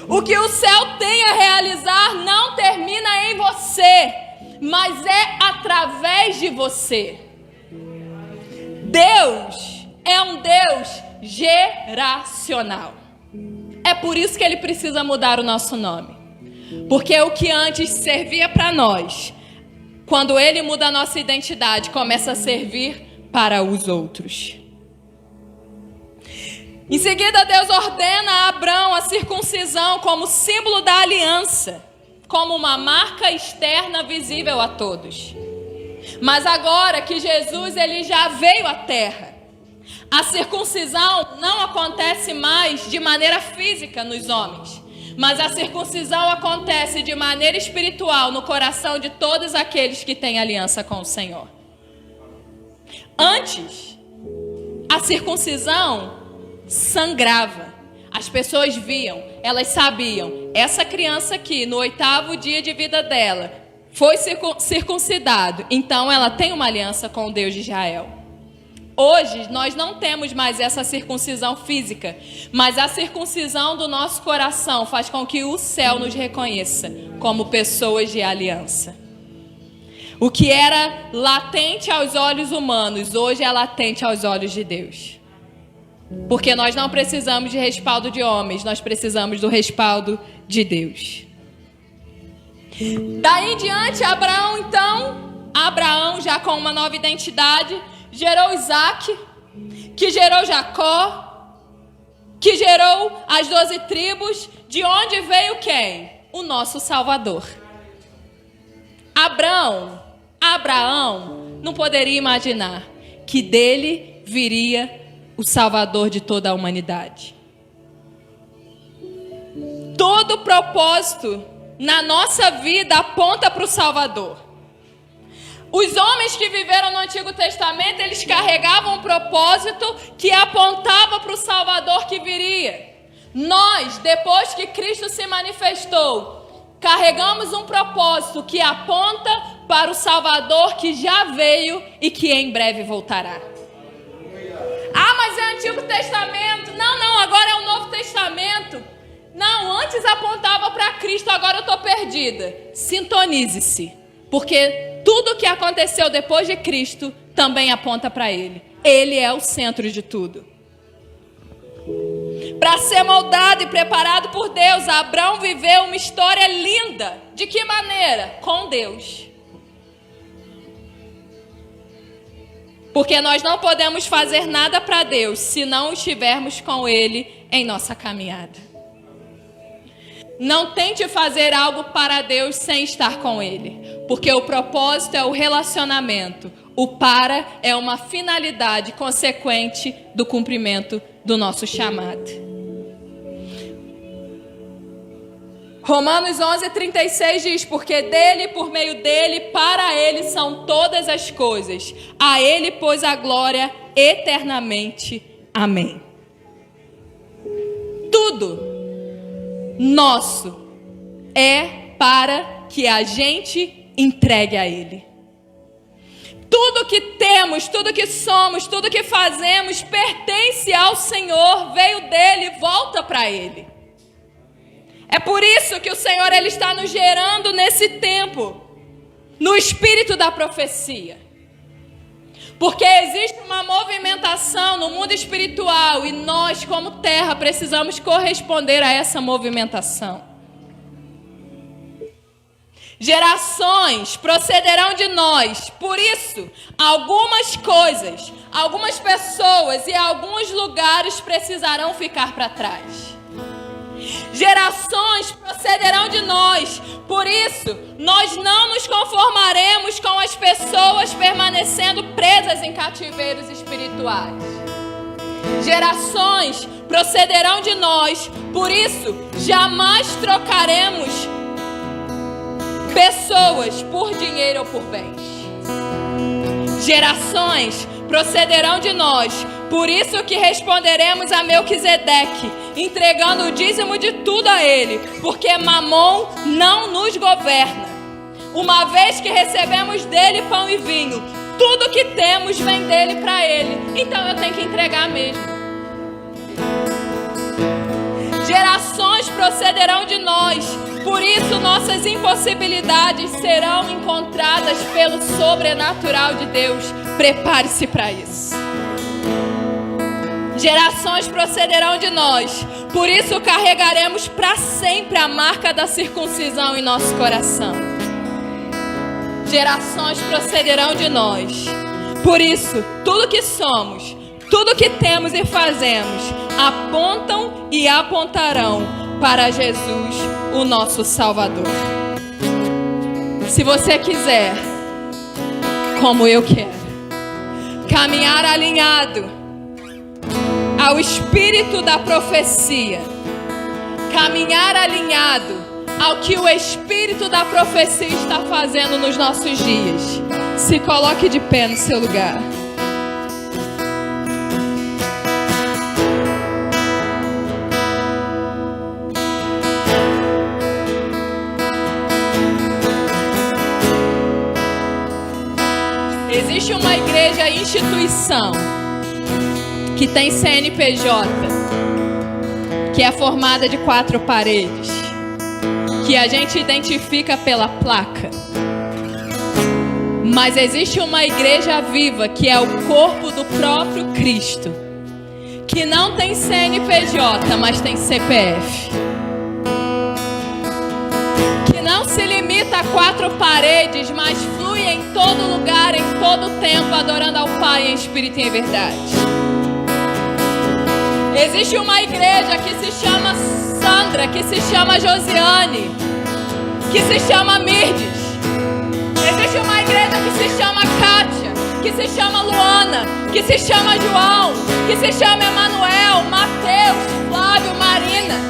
O que o céu tem a realizar não termina em você, mas é através de você. Deus é um Deus geracional. É por isso que Ele precisa mudar o nosso nome. Porque o que antes servia para nós, quando Ele muda a nossa identidade, começa a servir para os outros. Em seguida, Deus ordena a Abrão a circuncisão como símbolo da aliança, como uma marca externa visível a todos. Mas agora que Jesus, Ele já veio à terra, a circuncisão não acontece mais de maneira física nos homens, mas a circuncisão acontece de maneira espiritual no coração de todos aqueles que têm aliança com o Senhor. Antes, a circuncisão sangrava. A As pessoas viam, elas sabiam, essa criança aqui, no 8º dia de vida dela, foi circuncidado, então ela tem uma aliança com o Deus de Israel. Hoje, nós não temos mais essa circuncisão física, mas a circuncisão do nosso coração faz com que o céu nos reconheça como pessoas de aliança. O que era latente aos olhos humanos, hoje é latente aos olhos de Deus. Porque nós não precisamos de respaldo de homens, nós precisamos do respaldo de Deus. Daí em diante, Abraão já com uma nova identidade, gerou Isaac, que gerou Jacó, que gerou as 12 tribos, de onde veio quem? O nosso Salvador. Abraão não poderia imaginar que dele viria o Salvador de toda a humanidade. Todo propósito na nossa vida aponta para o Salvador. Os homens que viveram no Antigo Testamento, eles carregavam um propósito que apontava para o Salvador que viria. Nós, depois que Cristo se manifestou, carregamos um propósito que aponta para o Salvador que já veio e que em breve voltará. Ah, mas é Antigo Testamento. Não, agora é o Novo Testamento. Não, antes apontava para Cristo, agora eu estou perdida. Sintonize-se, porque tudo que aconteceu depois de Cristo também aponta para Ele. Ele é o centro de tudo. Para ser moldado e preparado por Deus, Abraão viveu uma história linda. De que maneira? Com Deus. Porque nós não podemos fazer nada para Deus se não estivermos com Ele em nossa caminhada. Não tente fazer algo para Deus sem estar com Ele. Porque o propósito é o relacionamento. O para é uma finalidade consequente do cumprimento do nosso chamado. Romanos 11:36 diz: porque dele, por meio dele, para ele são todas as coisas. A ele, pois, a glória eternamente. Amém. Tudo nosso é para que a gente entregue a ele. Tudo que temos, tudo que somos, tudo que fazemos pertence ao Senhor, veio dele, volta para ele. É por isso que o Senhor ele está nos gerando nesse tempo, no espírito da profecia. Porque existe uma movimentação no mundo espiritual e nós, como terra, precisamos corresponder a essa movimentação. Gerações procederão de nós, por isso, algumas coisas, algumas pessoas e alguns lugares precisarão ficar para trás. Gerações procederão de nós, por isso, nós não nos conformaremos com as pessoas permanecendo presas em cativeiros espirituais. Gerações procederão de nós, por isso, jamais trocaremos pessoas por dinheiro ou por bens. Gerações procederão de nós, por isso que responderemos a Melquisedeque, entregando o dízimo de tudo a ele, porque Mamon não nos governa. Uma vez que recebemos dele pão e vinho, tudo que temos vem dele para ele, então eu tenho que entregar mesmo. Gerações procederão de nós, por isso nossas impossibilidades serão encontradas pelo sobrenatural de Deus. Prepare-se para isso. Gerações procederão de nós, por isso carregaremos para sempre a marca da circuncisão em nosso coração. Gerações procederão de nós, por isso tudo que somos, tudo que temos e fazemos, apontam e apontarão para Jesus, o nosso Salvador. Se você quiser, como eu quero, caminhar alinhado ao espírito da profecia, caminhar alinhado ao que o espírito da profecia está fazendo nos nossos dias, se coloque de pé no seu lugar. existe uma igreja instituição que tem CNPJ, que é formada de 4 paredes, que a gente identifica pela placa. Mas existe uma igreja viva, que é o corpo do próprio Cristo, que não tem CNPJ, mas tem CPF. Que não se limita a 4 paredes, mas flui em todo lugar, em todo tempo, adorando ao Pai em espírito e em verdade. Existe uma igreja que se chama Sandra, que se chama Josiane, que se chama Mirdes. Existe uma igreja que se chama Kátia, que se chama Luana, que se chama João, que se chama Emanuel, Mateus, Flávio, Marina.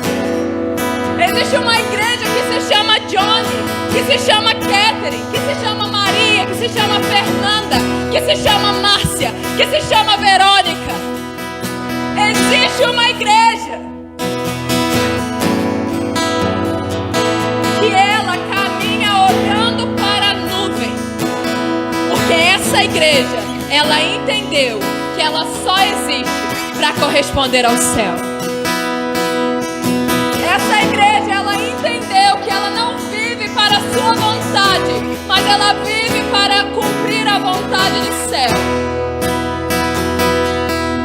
Existe uma igreja que se chama Johnny, que se chama Catherine, que se chama Maria, que se chama Fernanda, que se chama Márcia, que se chama Verônica. Existe uma igreja que ela caminha olhando para a nuvem, porque essa igreja, ela entendeu que ela só existe para corresponder ao céu. Essa igreja, ela entendeu que ela não vive para a sua vontade, mas ela vive para cumprir a vontade do céu.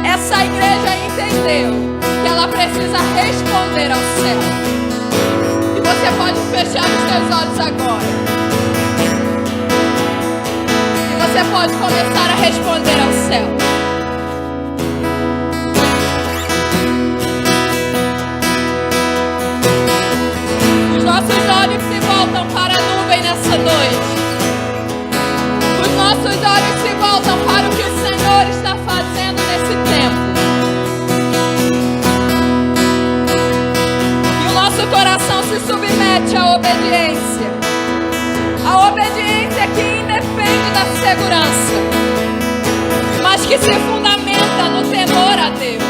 Essa igreja entendeu que ela precisa responder ao céu. E você pode fechar os seus olhos agora. E você pode começar a responder ao céu. Os nossos olhos se voltam para a nuvem nessa noite. Os nossos olhos se voltam para o que o Senhor está fazendo nesse tempo. E o nosso coração se submete à obediência. A obediência que independe da segurança, mas que se fundamenta no temor a Deus.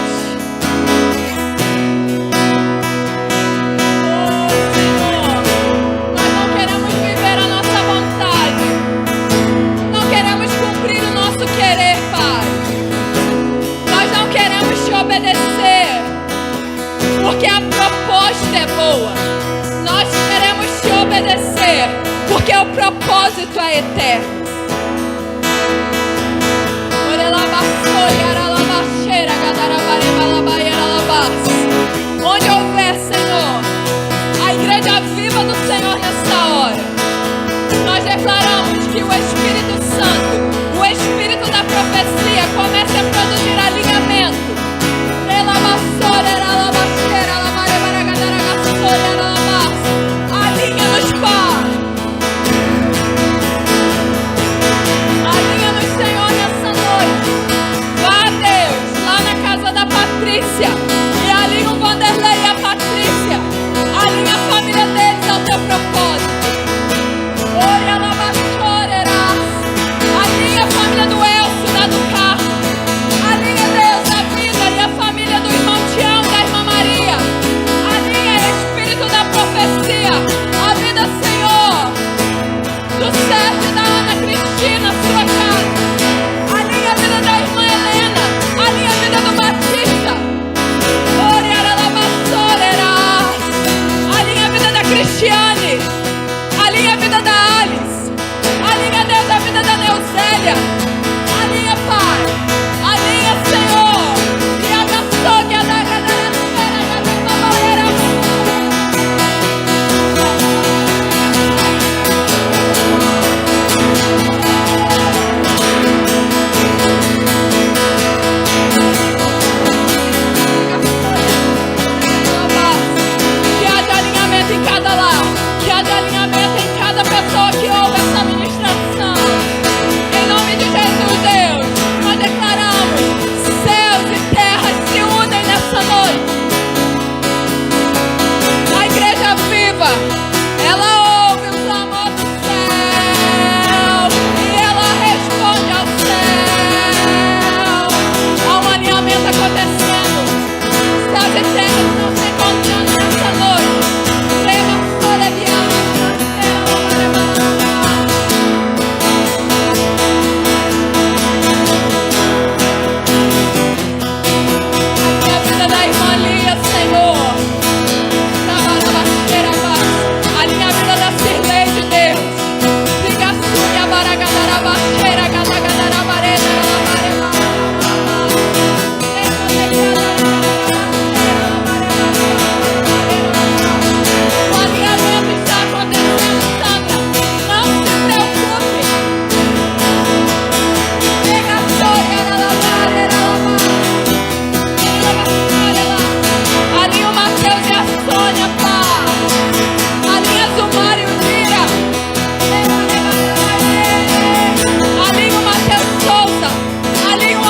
Obedecer, porque a proposta é boa. Nós queremos te obedecer, porque o propósito é eterno. Onde houver, Senhor, a igreja viva do Senhor nessa hora, nós declaramos que o Espírito Santo, o Espírito da profecia, comece a produzir alinhamento. Alinha-nos, Pai.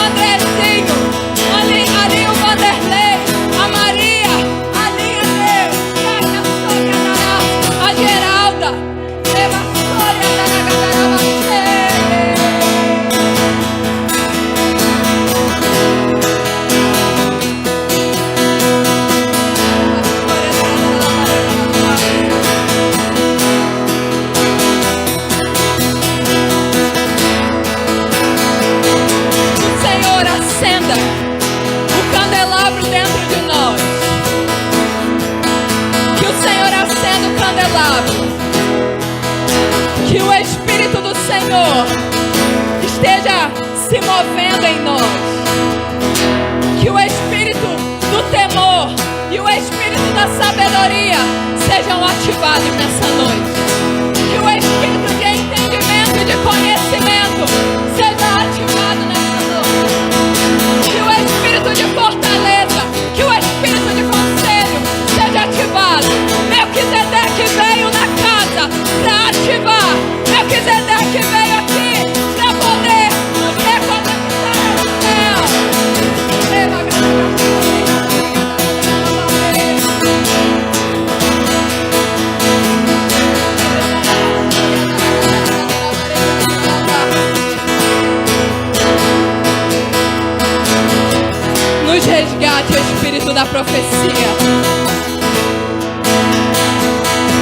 Andrezinho, alinha o Vanderlei, a Maria, alinha Deus, a Geralda, leva a Sônia, que o Espírito do Senhor esteja se movendo em nós, que o Espírito do temor e o Espírito da sabedoria sejam ativados nessa noite, que o Espírito de entendimento e de conhecimento seja ativado nessa noite, que o Espírito de fortaleza, que o Espírito de conselho seja ativado. Melquisedeque veio na casa para ativar. Melquisedeque veio aqui para poder nos reconectar ao céu. Nos resgate o Espírito da profecia.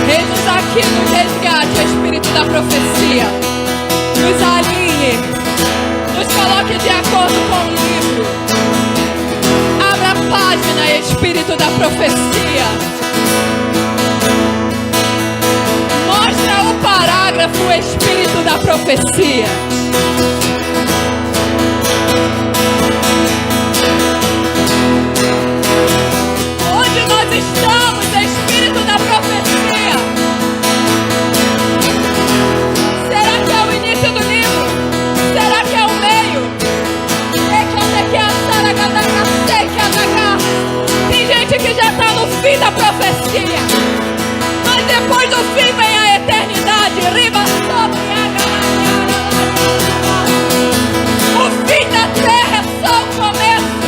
Eis-nos aqui, nos resgate, Espírito da profecia. Nos alinhe, nos coloque de acordo com o livro. Abra a página, Espírito da profecia. Mostra o parágrafo, Espírito da profecia. Onde nós estamos, Espírito da profecia? Será que é o início do livro? Será que é o meio? Tem gente que já está no fim da profecia, mas depois do fim vem a eternidade. O fim da terra é só o começo.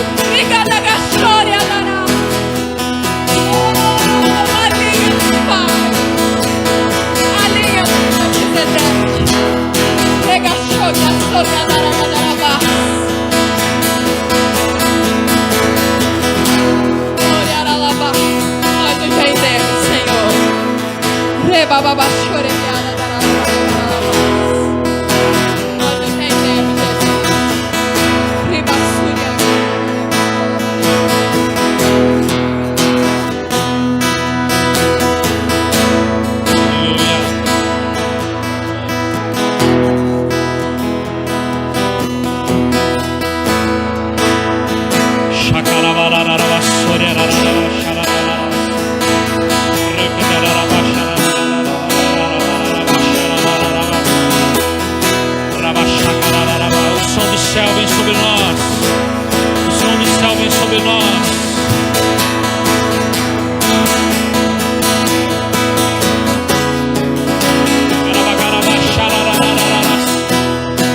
Alinha-nos, Pai. Alinha-nos, Melquisedeque. Pega a choca, soca, darabadarabá. Olharalabá. Nós nos rendemos, Senhor. Rebababá, choreada, darabadarabá. Nós nos rendemos, Jesus. Ribassúria. O som do céu vem sobre nós. O som do céu vem sobre nós.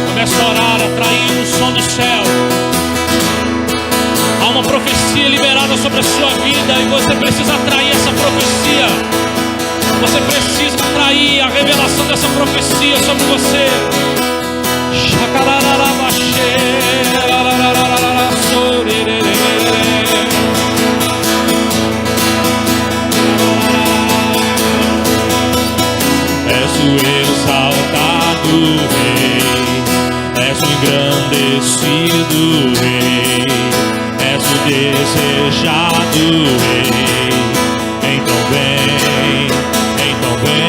Começa a orar, atraindo o som do céu. Há uma profecia liberada sobre a sua vida e você precisa atrair essa profecia. Você precisa atrair a revelação dessa profecia sobre você. És o exaltado Rei, és o engrandecido Rei, és o desejado Rei. Então vem,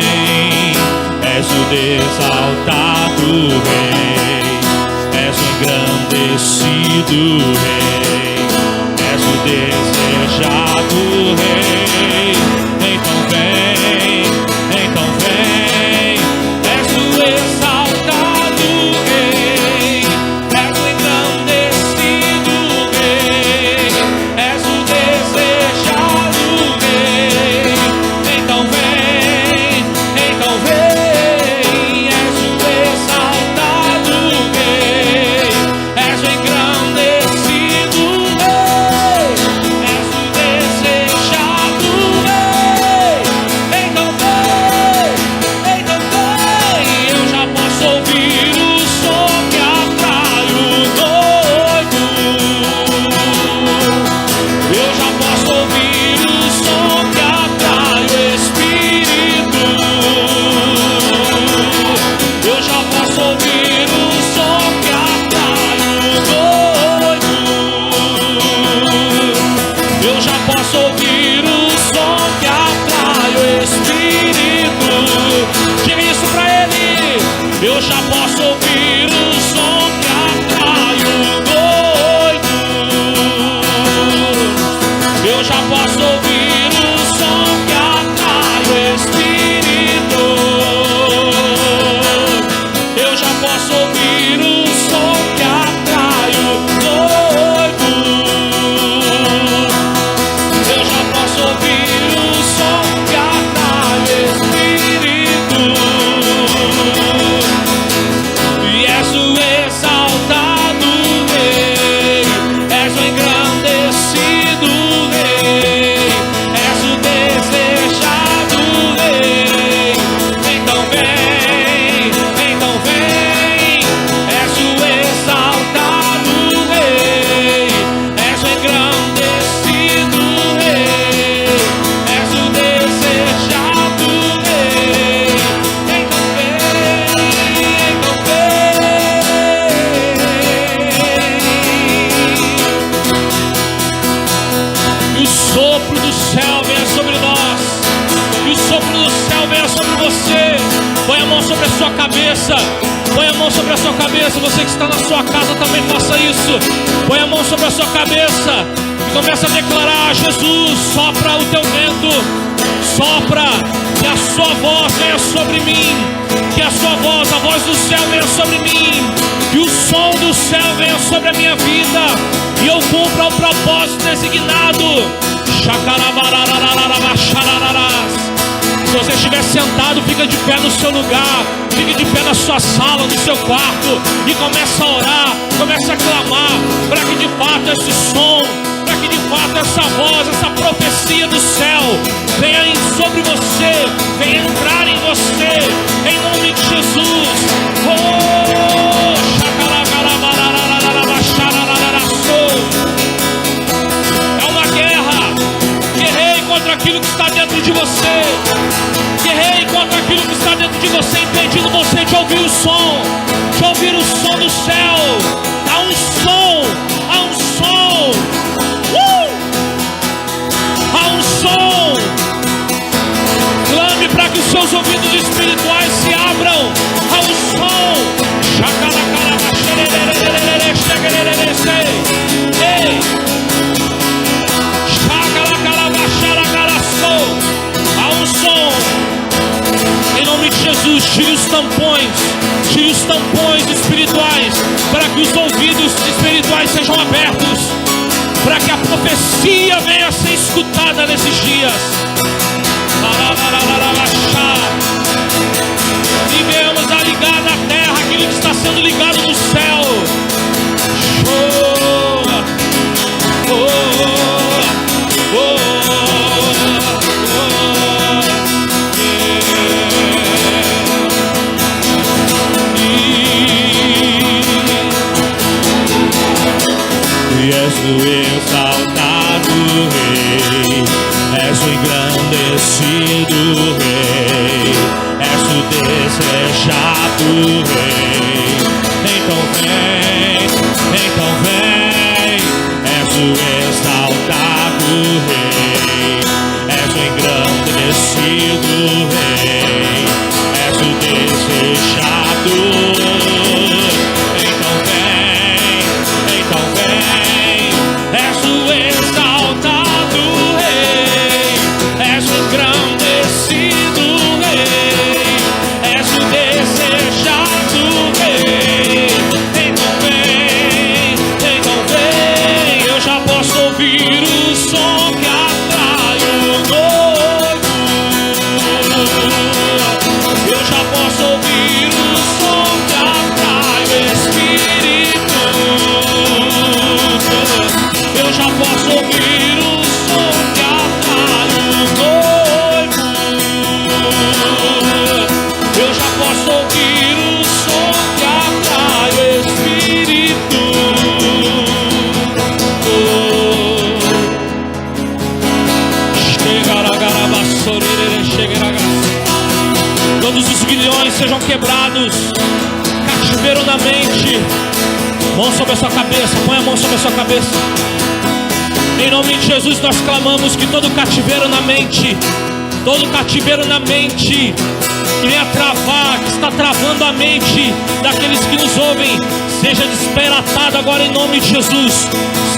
és o exaltado Rei, és o engrandecido Rei, és o desejado Rei. Então vem, és o exaltado Rei, és o engrandecido Rei, és o desejado Rei. Então vem, és o exaltado Rei, és o engrandecido cabeça. Põe a mão sobre a sua cabeça. Você que está na sua casa também faça isso. Põe a mão sobre a sua cabeça e começa a declarar: Jesus, sopra o teu vento. Sopra, que a sua voz venha sobre mim. Que a sua voz, a voz do céu venha sobre mim. Que o som do céu venha sobre a minha vida. E eu cumpra o propósito designado. Se você estiver sentado, fica de pé no seu lugar. Fique de pé na sua sala, no seu quarto. E começa a orar, começa a clamar, para que de fato esse som, para que de fato essa voz, essa profecia do céu venha sobre você, venha entrar em você, em nome de Jesus. É uma guerra. Guerreie contra aquilo que está dentro de você. Guerreie contra aquilo que está dentro de você, impedindo você de ouvir o som, do céu. Há um som, há um som, há um som. Clame para que os seus ouvidos espirituais se abram. Há um som. Ei! Há um som. Em nome de Jesus, tire os tampões espirituais, para que os ouvidos espirituais sejam abertos, para que a profecia venha a ser escutada nesses dias. E venhamos a ligar na terra aquilo que está sendo ligado no céu. És o exaltado Rei, és o engrandecido Rei, és o desejado Rei. Então vem, és o exaltado Rei, és o engrandecido Rei, és o desejado. Sejam quebrados, cativeiro na mente. Mão sobre a sua cabeça, põe a mão sobre a sua cabeça. Em nome de Jesus nós clamamos que todo cativeiro na mente, que venha travar, que está travando a mente daqueles que nos ouvem, seja desperatado agora em nome de Jesus.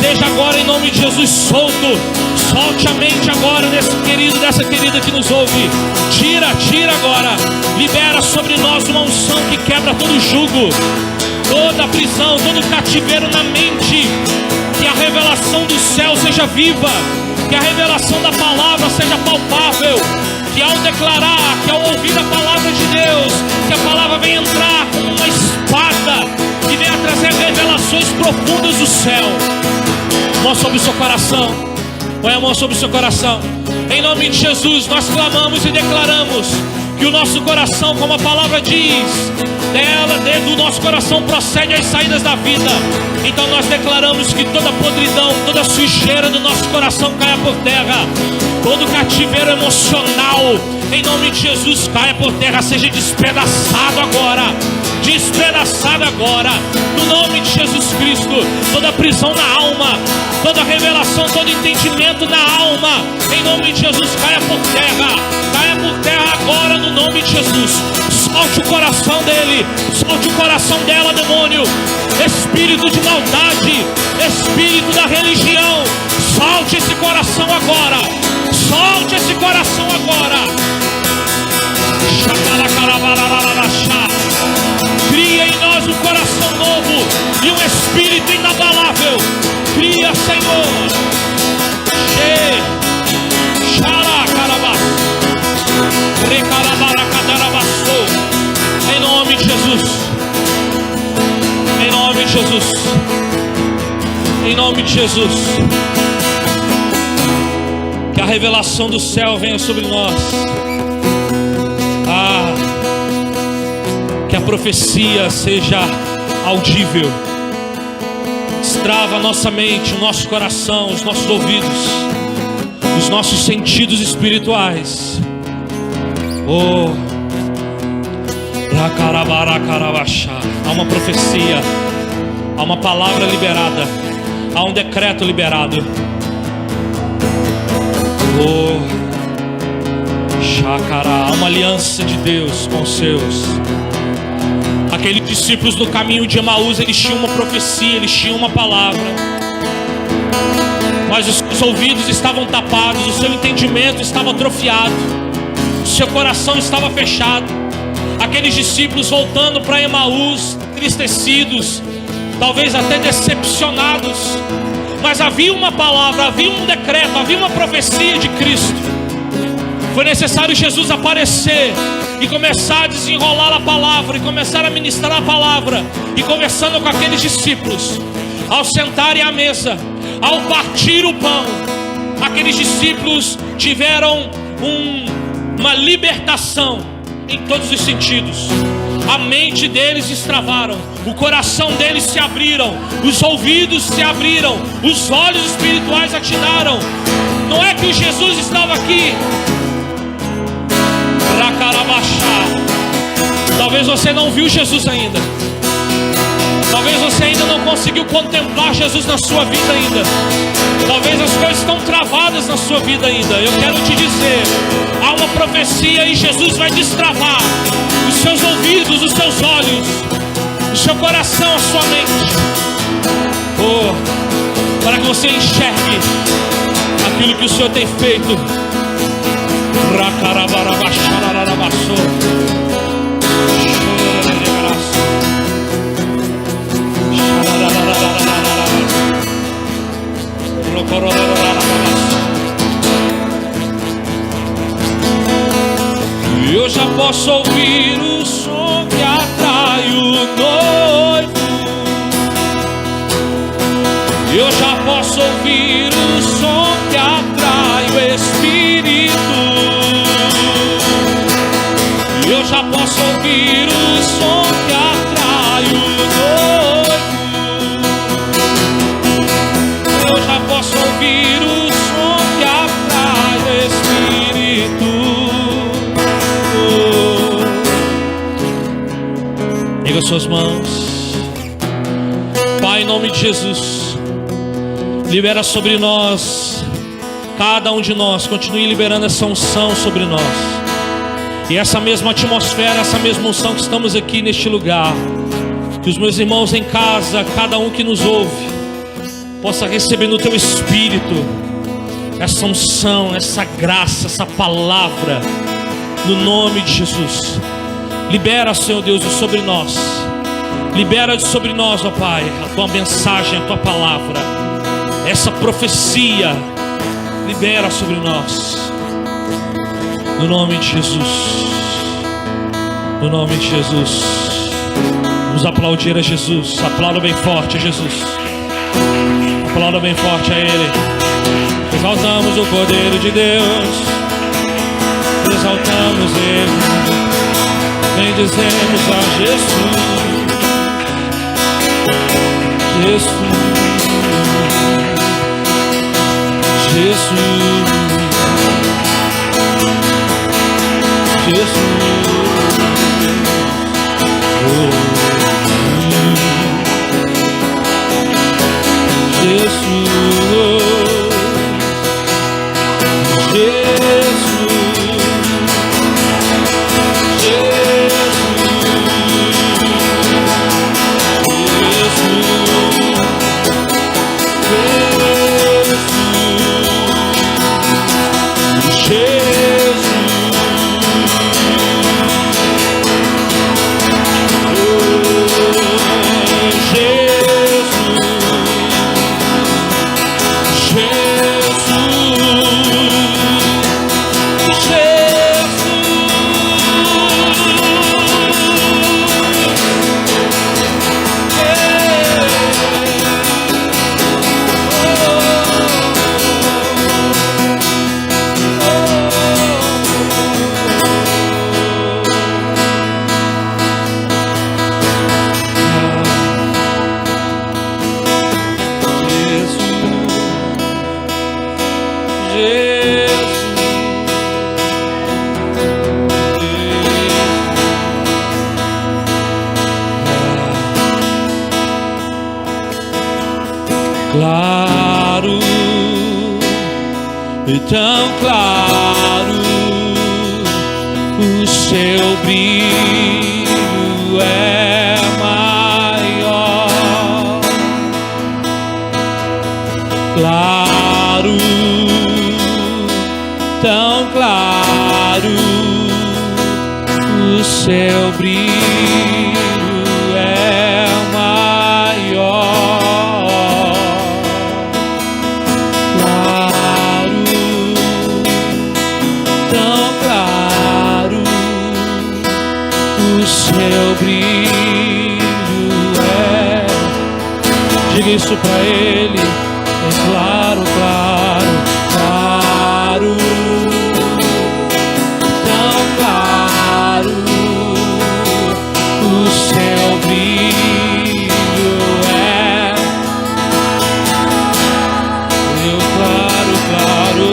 Seja agora em nome de Jesus solto. Solte a mente agora desse querido, dessa querida que nos ouve. Tira agora. Libera sobre nós uma unção que quebra todo jugo, toda prisão, todo cativeiro na mente. Que a revelação do céu seja viva, que a revelação da palavra seja palpável. Que ao declarar, que ao ouvir a palavra de Deus, que a palavra venha entrar como uma espada e venha trazer revelações profundas do céu. Mão sobre o seu coração. Põe a mão sobre o seu coração. Em nome de Jesus nós clamamos e declaramos que o nosso coração, como a palavra diz, do nosso coração procede as saídas da vida. Então nós declaramos que toda podridão, toda sujeira do nosso coração caia por terra. Todo cativeiro emocional, em nome de Jesus, caia por terra, seja despedaçado agora. Despedaçado agora, no nome de Jesus Cristo. Toda prisão na alma, toda revelação, todo entendimento na alma, em nome de Jesus, caia por terra. Caia por por terra agora no nome de Jesus. Solte o coração dele, solte o coração dela, demônio. Espírito de maldade, espírito da religião, solte esse coração agora. Solte esse coração agora. Cria em nós um coração novo e um espírito inabalável. Cria, Senhor. Em nome de Jesus. Em nome de Jesus. Em nome de Jesus. Que a revelação do céu venha sobre nós. Que a profecia seja audível. Destrava a nossa mente, o nosso coração, os nossos ouvidos, os nossos sentidos espirituais. Há uma profecia, há uma palavra liberada, há um decreto liberado. Há uma aliança de Deus com os seus. Aqueles discípulos do caminho de Emaús, eles tinham uma profecia, eles tinham uma palavra, mas os seus ouvidos estavam tapados, o seu entendimento estava atrofiado, o seu coração estava fechado. Aqueles discípulos voltando para Emaús, entristecidos, talvez até decepcionados, mas havia uma palavra, havia um decreto, havia uma profecia de Cristo. Foi necessário Jesus aparecer e começar a desenrolar a palavra, e começar a ministrar a palavra. E conversando com aqueles discípulos, ao sentarem à mesa, ao partir o pão, aqueles discípulos tiveram uma libertação em todos os sentidos. A mente deles destravaram, o coração deles se abriram, os ouvidos se abriram, os olhos espirituais atinaram. Não é que o Jesus estava aqui. Talvez você não viu Jesus ainda. Talvez você ainda não conseguiu contemplar Jesus na sua vida ainda. Talvez as coisas estão travadas na sua vida ainda. Eu quero te dizer, há uma profecia e Jesus vai destravar os seus ouvidos, os seus olhos, o seu coração, a sua mente, para que você enxergue aquilo que o Senhor tem feito. Eu já posso ouvir o som que atrai o noivo. Eu já posso ouvir o som que atrai o Espírito. Eu já posso ouvir o som que atrai o noivo. Eu já posso ouvir o som que atrai o Espírito. Erga suas mãos. Pai, em nome de Jesus, libera sobre nós, cada um de nós, continue liberando essa unção sobre nós. E essa mesma atmosfera, essa mesma unção que estamos aqui neste lugar, que os meus irmãos em casa, cada um que nos ouve, possa receber no teu espírito essa unção, essa graça, essa palavra, no nome de Jesus. Libera, Senhor Deus, sobre nós. Libera sobre nós, ó Pai, a tua mensagem, a tua palavra, essa profecia. Libera sobre nós, no nome de Jesus. No nome de Jesus. Vamos aplaudir a Jesus. Aplauda bem forte a Jesus. Aplauda bem forte a Ele. Exaltamos o Cordeiro de Deus. Exaltamos Ele. Bendizemos a Jesus. Jesus. Jesus. Jesus. Jesus. Claro e tão claro, o seu brilho é maior. Claro, tão claro, o seu brilho é maior. Claro, tão claro, o seu brilho é. Diga isso pra ele. É claro, claro, claro, tão claro, o seu brilho é. Eu claro, claro,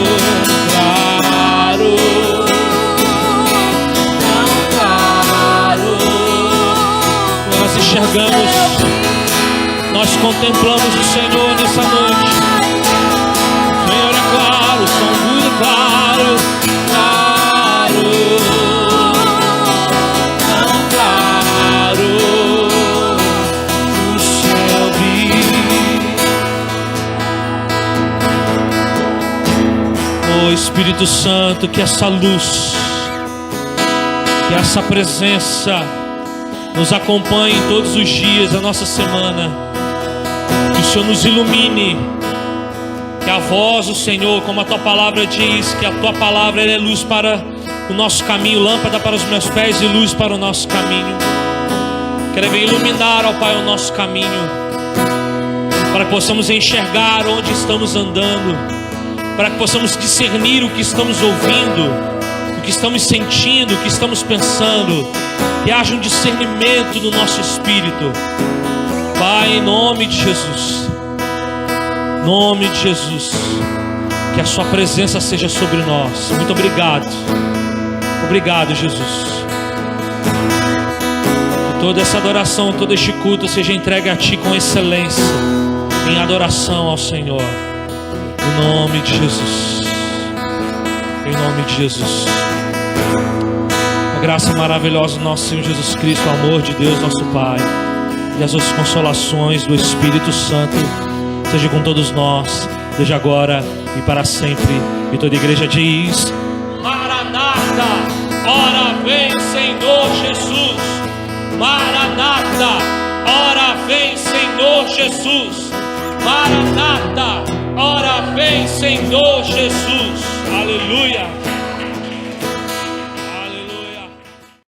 claro, tão claro. Nós enxergamos, nós contemplamos o Senhor nessa noite. O Senhor é claro, são muito claro, claro, tão claro, o céu brilha. Oh Espírito Santo, que essa luz, que essa presença nos acompanhe todos os dias da nossa semana. Que o Senhor nos ilumine. Que a voz do Senhor, como a tua palavra diz, que a tua palavra é luz para o nosso caminho, lâmpada para os meus pés e luz para o nosso caminho. Quero vir iluminar, ó Pai, o nosso caminho, para que possamos enxergar onde estamos andando, para que possamos discernir o que estamos ouvindo, o que estamos sentindo, o que estamos pensando. Que haja um discernimento do nosso espírito, Pai, em nome de Jesus. Em nome de Jesus, que a sua presença seja sobre nós. Muito obrigado. Obrigado, Jesus. Que toda essa adoração, todo este culto seja entregue a Ti com excelência, em adoração ao Senhor. Em nome de Jesus. Em nome de Jesus. A graça maravilhosa do nosso Senhor Jesus Cristo, o amor de Deus, nosso Pai, e as outras consolações do Espírito Santo seja com todos nós, desde agora e para sempre. E toda a igreja diz: Maranata, ora vem Senhor Jesus. Maranata, ora vem Senhor Jesus. Maranata, ora vem Senhor Jesus. Aleluia.